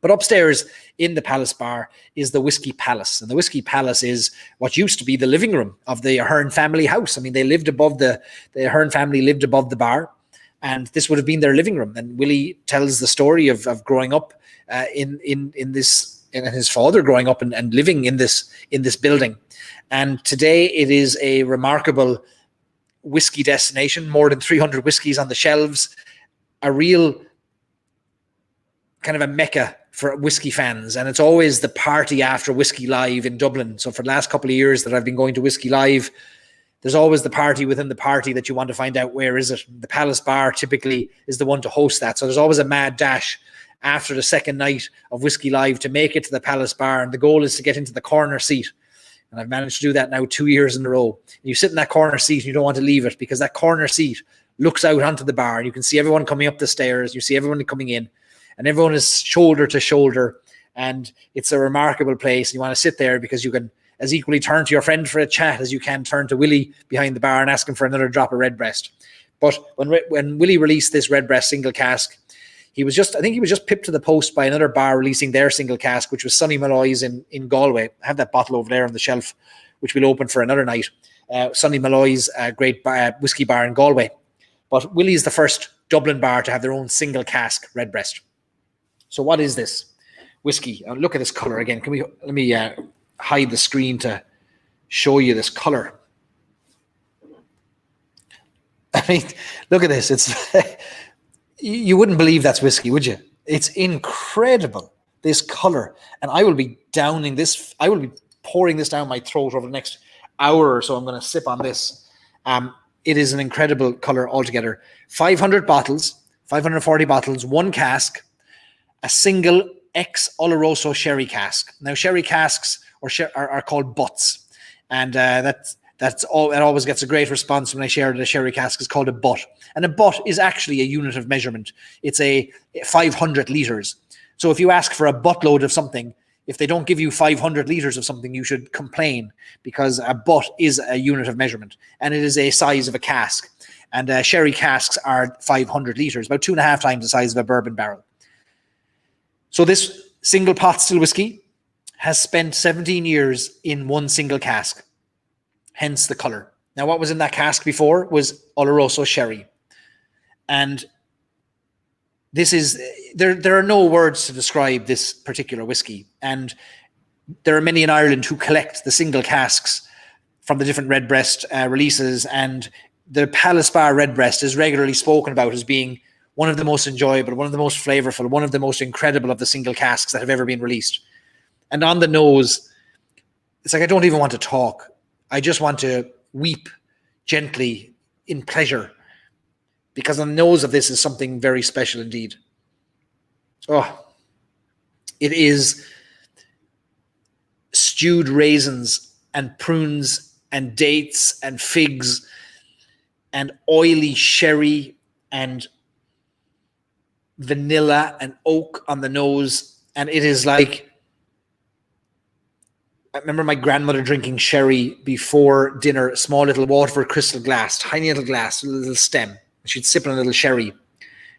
But upstairs in the Palace Bar is the Whiskey Palace. And the Whiskey Palace is what used to be the living room of the Ahern family house. I mean, they lived above the Ahern family lived above the bar, and this would have been their living room. And Willie tells the story of growing up in this, and his father growing up and living in this building. And today it is a remarkable whiskey destination, more than 300 whiskies on the shelves, a real kind of a mecca for whiskey fans. And it's always the party after Whiskey Live in Dublin. So for the last couple of years that I've been going to Whiskey Live, there's always the party within the party that you want to find out where is it. The Palace Bar typically is the one to host that. So there's always a mad dash after the second night of Whiskey Live to make it to the Palace Bar. And the goal is to get into the corner seat. And I've managed to do that now 2 years in a row. You sit in that corner seat and you don't want to leave it, because that corner seat looks out onto the bar. And you can see everyone coming up the stairs. You see everyone coming in. And everyone is shoulder to shoulder, and it's a remarkable place. You want to sit there because you can as equally turn to your friend for a chat as you can turn to Willie behind the bar and ask him for another drop of Redbreast. But when Willie released this Redbreast single cask, I think he was just pipped to the post by another bar releasing their single cask, which was Sonny Malloy's in Galway. I have that bottle over there on the shelf, which we'll open for another night. Sonny Malloy's great whiskey bar in Galway. But Willie's the first Dublin bar to have their own single cask Redbreast. So what is this whiskey? Look at this color again. Let me hide the screen to show you this color. I mean, look at this. It's you wouldn't believe that's whiskey, would you? It's incredible, this color. And I will be downing this. I will be pouring this down my throat over the next hour or so. I'm going to sip on this. It is an incredible color altogether. 500 bottles, 540 bottles, one cask, a single ex-Oloroso sherry cask. Now, sherry casks are called butts, and that's all. It always gets a great response when I share that a sherry cask is called a butt, and a butt is actually a unit of measurement. It's a 500 liters. So if you ask for a buttload of something, if they don't give you 500 liters of something, you should complain, because a butt is a unit of measurement, and it is a size of a cask. And sherry casks are 500 liters, about 2.5 times the size of a bourbon barrel. So this single pot still whiskey has spent 17 years in one single cask, hence the color. Now, what was in that cask before was Oloroso sherry. And this is, there are no words to describe this particular whiskey. And there are many in Ireland who collect the single casks from the different Redbreast releases. And the Palace Bar Redbreast is regularly spoken about as being one of the most enjoyable, one of the most flavorful, one of the most incredible of the single casks that have ever been released. And on the nose, it's like I don't even want to talk. I just want to weep gently in pleasure, because on the nose of this is something very special indeed. Oh, it is stewed raisins and prunes and dates and figs and oily sherry and vanilla and oak on the nose. And it is like, I remember my grandmother drinking sherry before dinner, a small little Waterford crystal glass, tiny little glass, a little stem. She'd sip on a little sherry.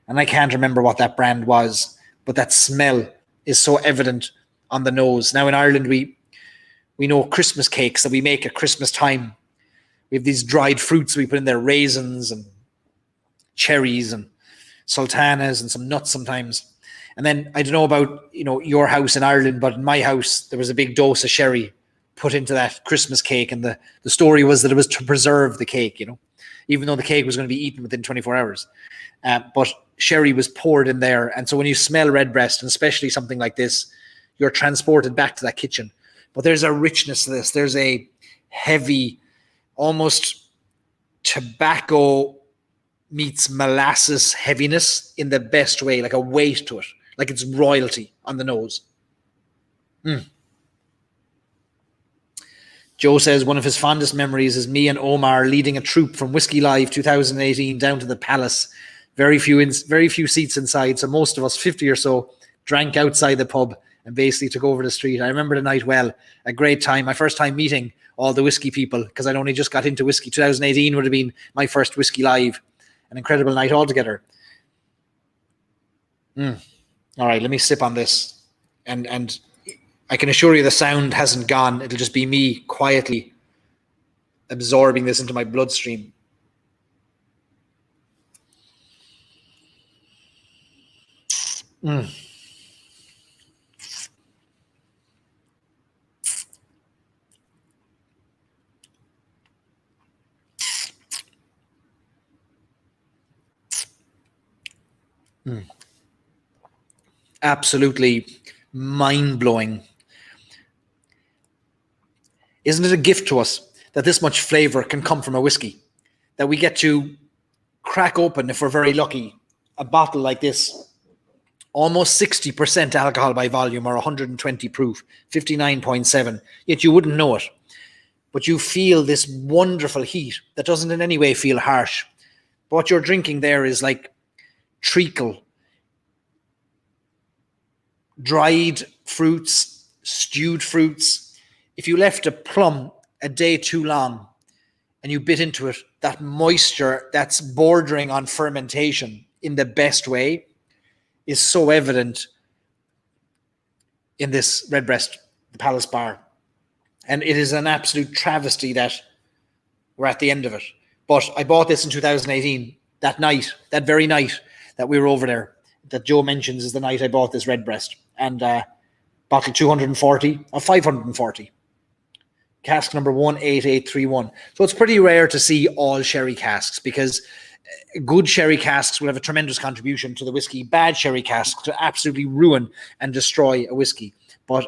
And I can't remember what that brand was, but that smell is so evident on the nose. Now in Ireland, we know Christmas cakes that we make at Christmas time. We have these dried fruits we put in there, raisins and cherries and sultanas and some nuts sometimes. And then I don't know about, your house in Ireland, but in my house, there was a big dose of sherry put into that Christmas cake. And the story was that it was to preserve the cake, even though the cake was going to be eaten within 24 hours. But sherry was poured in there. And so when you smell Redbreast, and especially something like this, you're transported back to that kitchen. But there's a richness to this. There's a heavy, almost tobacco meets molasses heaviness in the best way, like a weight to it, like it's royalty on the nose. Joe says one of his fondest memories is me and Omar leading a troop from Whiskey Live 2018 down to the Palace. Very few seats inside, so most of us, 50 or so, drank outside the pub and basically took over the street. I remember the night well, a great time. My first time meeting all the whiskey people, because I'd only just got into whiskey. 2018 would have been my first Whiskey Live. an incredible night altogether. All right, let me sip on this. And I can assure you the sound hasn't gone. It'll just be me quietly absorbing this into my bloodstream. Absolutely mind-blowing. Isn't it a gift to us that this much flavor can come from a whiskey? That we get to crack open, if we're very lucky, a bottle like this, almost 60% alcohol by volume or 120 proof, 59.7, yet you wouldn't know it. But you feel this wonderful heat that doesn't in any way feel harsh. But what you're drinking there is like treacle, dried fruits, stewed fruits. If you left a plum a day too long and you bit into it, that moisture that's bordering on fermentation in the best way is so evident in this Redbreast, the Palace Bar. And it is an absolute travesty that we're at the end of it. But I bought this in 2018, that night, that very night that we were over there, that Joe mentions is the night I bought this Redbreast. And bottle 240 of 540. Cask number 18831. So it's pretty rare to see all sherry casks, because good sherry casks will have a tremendous contribution to the whiskey. Bad sherry casks to absolutely ruin and destroy a whiskey. But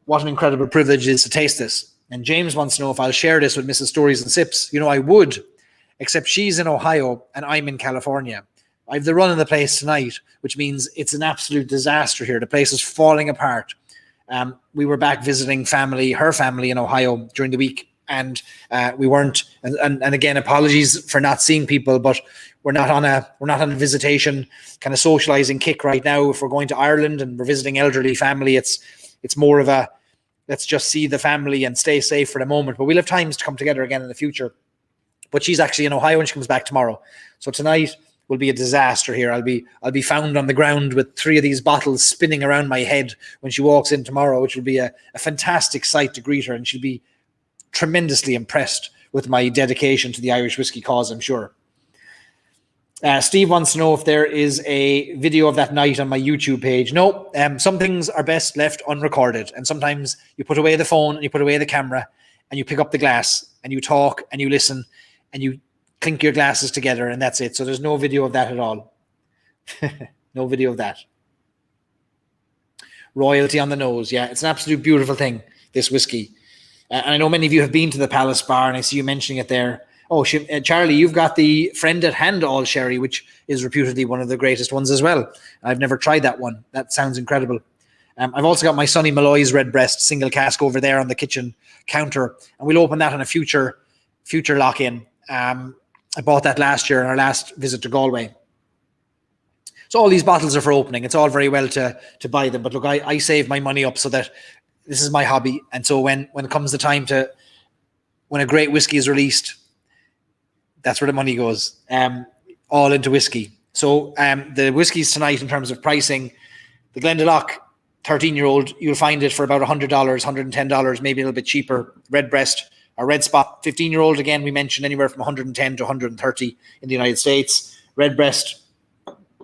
what an incredible privilege it is to taste this. And James wants to know if I'll share this with Mrs. Stories and Sips. You know, I would, except she's in Ohio and I'm in California. I have the run of the place tonight, which means it's an absolute disaster here. The place is falling apart. We were back visiting her family in Ohio during the week, and we weren't. And again, apologies for not seeing people, but we're not on a visitation kind of socializing kick right now. If we're going to Ireland and we're visiting elderly family, it's more of a let's just see the family and stay safe for the moment. But we'll have times to come together again in the future. But she's actually in Ohio and she comes back tomorrow. So tonight will be a disaster here. I'll be found on the ground with 3 of these bottles spinning around my head when she walks in tomorrow, which will be a fantastic sight to greet her, and she'll be tremendously impressed with my dedication to the Irish whiskey cause, I'm sure. Steve wants to know if there is a video of that night on my YouTube page. No, some things are best left unrecorded, and sometimes you put away the phone and you put away the camera and you pick up the glass and you talk and you listen and you clink your glasses together, and that's it. So there's no video of that at all. No video of that. Royalty on the nose. Yeah, it's an absolute beautiful thing, this whiskey. And I know many of you have been to the Palace Bar, and I see you mentioning it there. Oh, Charlie, you've got the Friend at Hand All Sherry, which is reputedly one of the greatest ones as well. I've never tried that one. That sounds incredible. I've also got my Sonny Malloy's Redbreast single cask over there on the kitchen counter, and we'll open that on a future lock-in. I bought that last year on our last visit to Galway. So all these bottles are for opening. It's all very well to buy them. But look, I save my money up so that this is my hobby. And so when it comes the time when a great whiskey is released, that's where the money goes, all into whiskey. So the whiskies tonight in terms of pricing, the Glendalough 13-year-old, you'll find it for about $100, $110, maybe a little bit cheaper. Redbreast, our Red Spot 15-year-old, again, we mentioned anywhere from 110 to 130 in the United States. Redbreast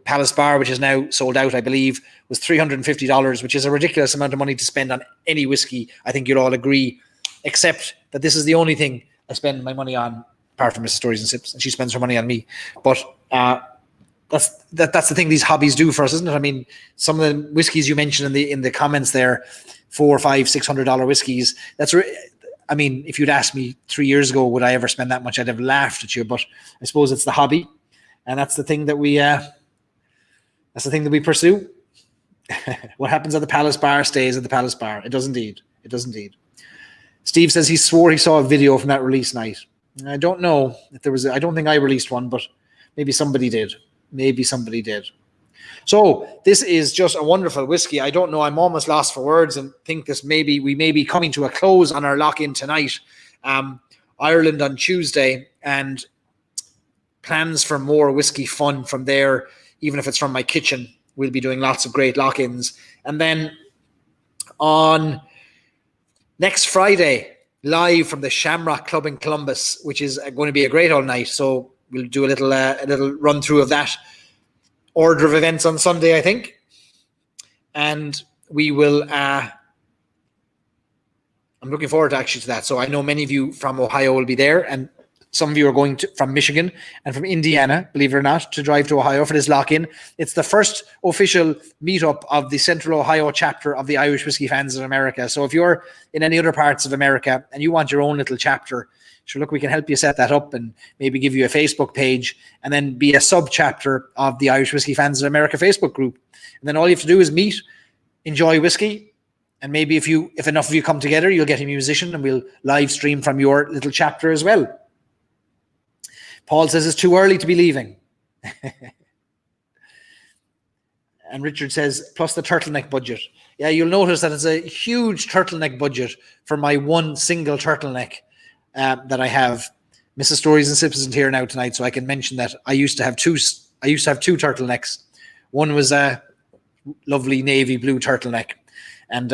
Palace Bar, which is now sold out, I believe, was $350, which is a ridiculous amount of money to spend on any whiskey. I think you'll all agree, except that this is the only thing I spend my money on, apart from Mrs. Stories and Sips, and she spends her money on me. But that's the thing these hobbies do for us, isn't it? I mean, some of the whiskeys you mentioned in the comments there, $400, $500, $600 whiskeys. I mean, if you'd asked me 3 years ago, would I ever spend that much? I'd have laughed at you. But I suppose it's the hobby, and that's the thing that we pursue. What happens at the Palace Bar stays at the Palace Bar. It does indeed. It does indeed. Steve says he swore he saw a video from that release night. I don't know if there was. I don't think I released one, but maybe somebody did. So this is just a wonderful whiskey. I don't know. I'm almost lost for words and think we may be coming to a close on our lock-in tonight. Ireland on Tuesday, and plans for more whiskey fun from there, even if it's from my kitchen. We'll be doing lots of great lock-ins. And then on next Friday, live from the Shamrock Club in Columbus, which is going to be a great all night. So we'll do a little run through of that order of events on Sunday, I think. And we will, I'm looking forward to that. So I know many of you from Ohio will be there, and some of you are going from Michigan and from Indiana, believe it or not, to drive to Ohio for this lock-in. It's the first official meetup of the Central Ohio chapter of the Irish Whiskey Fans of America. So if you're in any other parts of America and you want your own little chapter, sure, look, we can help you set that up and maybe give you a Facebook page and then be a sub-chapter of the Irish Whiskey Fans of America Facebook group. And then all you have to do is meet, enjoy whiskey, and maybe if enough of you come together, you'll get a musician and we'll live stream from your little chapter as well. Paul says it's too early to be leaving. And Richard says, plus the turtleneck budget. Yeah, you'll notice that it's a huge turtleneck budget for my one single turtleneck that I have. Mrs. Stories and Sips isn't here now tonight, so I can mention that I used to have two turtlenecks. One was a lovely navy blue turtleneck, and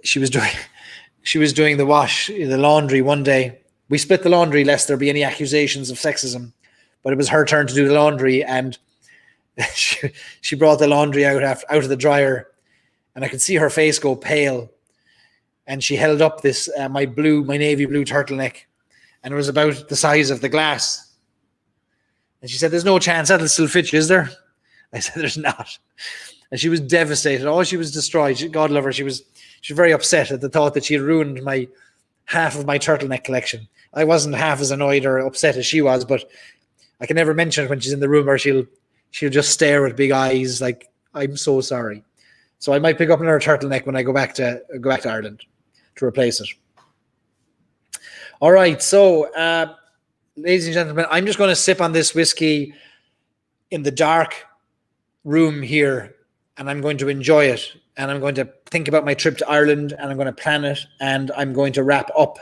she was doing the laundry one day. We split the laundry lest there be any accusations of sexism, but it was her turn to do the laundry, and she brought the laundry out of the dryer, and I could see her face go pale, and she held up this my navy blue turtleneck, and it was about the size of the glass, and she said, "There's no chance that'll still fit you, is there?" I said, "There's not," and she was devastated. Oh, she was destroyed. God love her. She was very upset at the thought that she had ruined half of my turtleneck collection. I wasn't half as annoyed or upset as she was, but I can never mention it when she's in the room, or she'll just stare with big eyes like, "I'm so sorry." So I might pick up another turtleneck when I go back to Ireland to replace it. All right, so ladies and gentlemen, I'm just going to sip on this whiskey in the dark room here, and I'm going to enjoy it, and I'm going to think about my trip to Ireland, and I'm going to plan it, and I'm going to wrap up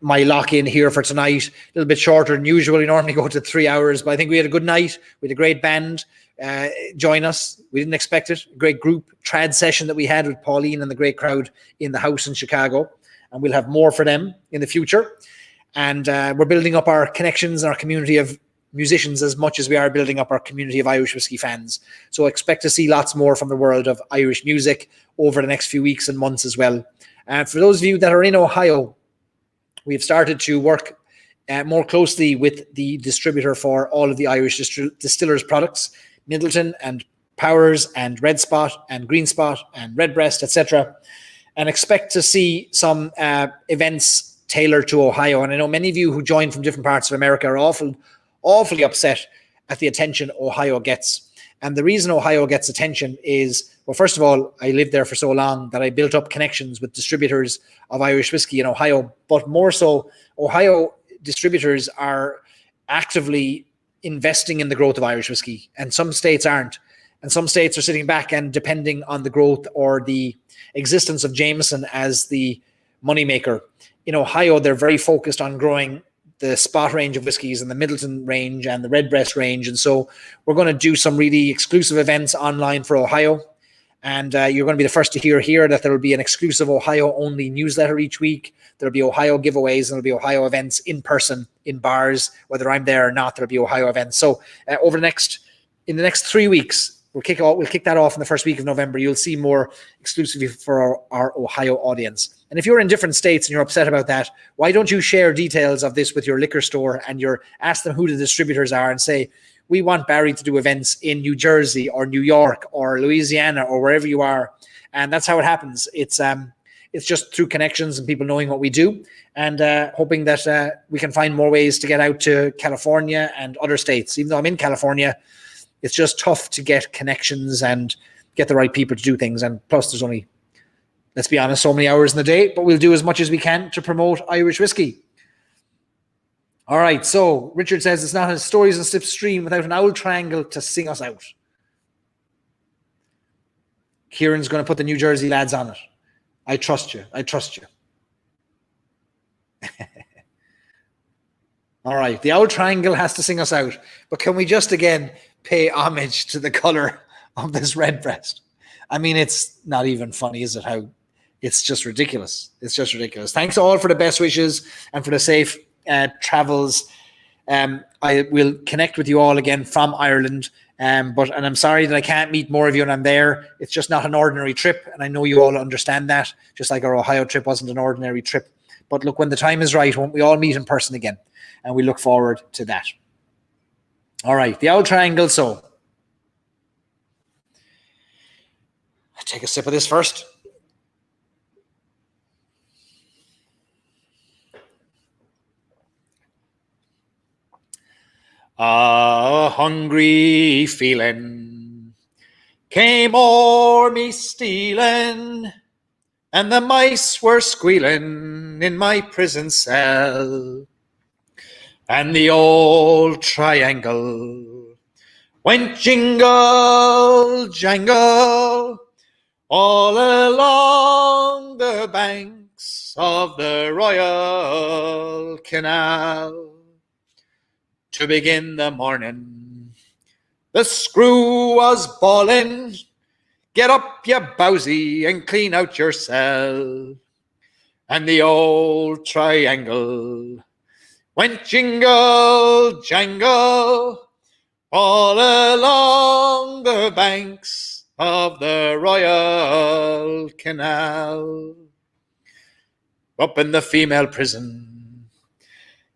my lock-in here for tonight. A little bit shorter than usual. We normally go to 3 hours, but I think we had a good night. We had a great band join us. We didn't expect it. Great group trad session that we had with Pauline and the great crowd in the house in Chicago, and we'll have more for them in the future. And we're building up our connections and our community of musicians as much as we are building up our community of Irish whiskey fans. So expect to see lots more from the world of Irish music over the next few weeks and months as well. And for those of you that are in Ohio, we've started to work more closely with the distributor for all of the Irish distillers products, Middleton and Powers and Red Spot and Green Spot and Redbreast, etc. And expect to see some events tailored to Ohio. And I know many of you who join from different parts of America are awfully upset at the attention Ohio gets. And the reason Ohio gets attention is, well, first of all, I lived there for so long that I built up connections with distributors of Irish whiskey in Ohio. But more so, Ohio distributors are actively investing in the growth of Irish whiskey, and some states aren't. And some states are sitting back and depending on the growth or the existence of Jameson as the moneymaker. In Ohio, they're very focused on growing the Spot range of whiskies and the Middleton range and the Redbreast range. And so we're going to do some really exclusive events online for Ohio. And you're going to be the first to hear here that there will be an exclusive Ohio-only newsletter each week. There'll be Ohio giveaways, and there'll be Ohio events in person in bars. Whether I'm there or not, there'll be Ohio events. So in the next 3 weeks, we'll kick that off in the first week of November. You'll see more exclusively for our Ohio audience. And if you're in different states and you're upset about that, why don't you share details of this with your liquor store and ask them who the distributors are and say, we want Barry to do events in New Jersey or New York or Louisiana or wherever you are. And that's how it happens. It's just through connections and people knowing what we do, and hoping that we can find more ways to get out to California and other states. Even though I'm in California, it's just tough to get connections and get the right people to do things. And plus there's only, let's be honest, so many hours in the day, but we'll do as much as we can to promote Irish whiskey. All right, so Richard says it's not a Stories and Sips stream without an owl triangle to sing us out. Kieran's going to put the New Jersey lads on it. I trust you. All right. The old triangle has to sing us out. But can we just again pay homage to the color of this Redbreast? I mean, it's not even funny, is it? How it's just ridiculous. It's just ridiculous. Thanks all for the best wishes and for the safe travels. I will connect with you all again from Ireland. And I'm sorry that I can't meet more of you when I'm there. It's just not an ordinary trip, and I know you all understand that. Just like our Ohio trip wasn't an ordinary trip. But look, when the time is right, won't we all meet in person again? And we look forward to that. All right, the old triangle. So I'll take a sip of this first. A hungry feeling came o'er me stealing, and the mice were squealing in my prison cell. And the old triangle went jingle, jangle, all along the banks of the Royal Canal. To begin the morning, the screw was bawling, "Get up, you bowsy, and clean out your cell." And the old triangle went jingle, jangle, all along the banks of the Royal Canal. Up in the female prison,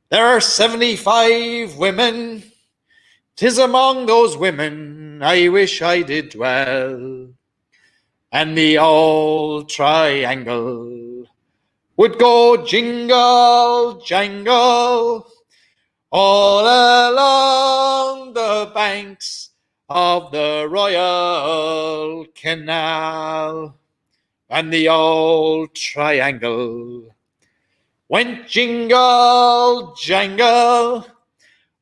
there are 75 women. 'Tis among those women I wish I did dwell. And the old triangle would go jingle, jangle, all along the banks of the Royal Canal. And the old triangle went jingle, jangle,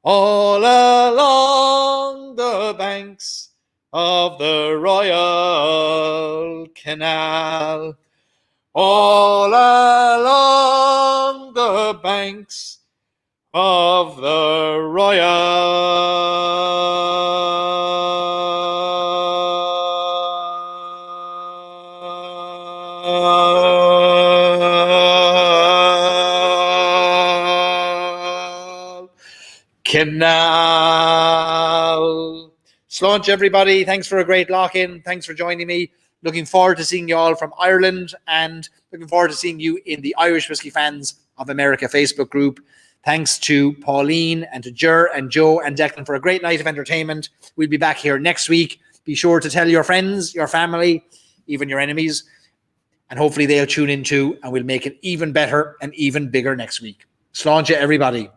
all along the banks of the Royal Canal. All along the banks of the Royal Canal. Slaunch, everybody. Thanks for a great lock-in. Thanks for joining me. Looking forward to seeing you all from Ireland, and looking forward to seeing you in the Irish Whiskey Fans of America Facebook group. Thanks to Pauline and to Ger and Joe and Declan for a great night of entertainment. We'll be back here next week. Be sure to tell your friends, your family, even your enemies, and hopefully they'll tune in too, and we'll make it even better and even bigger next week. Slán everybody.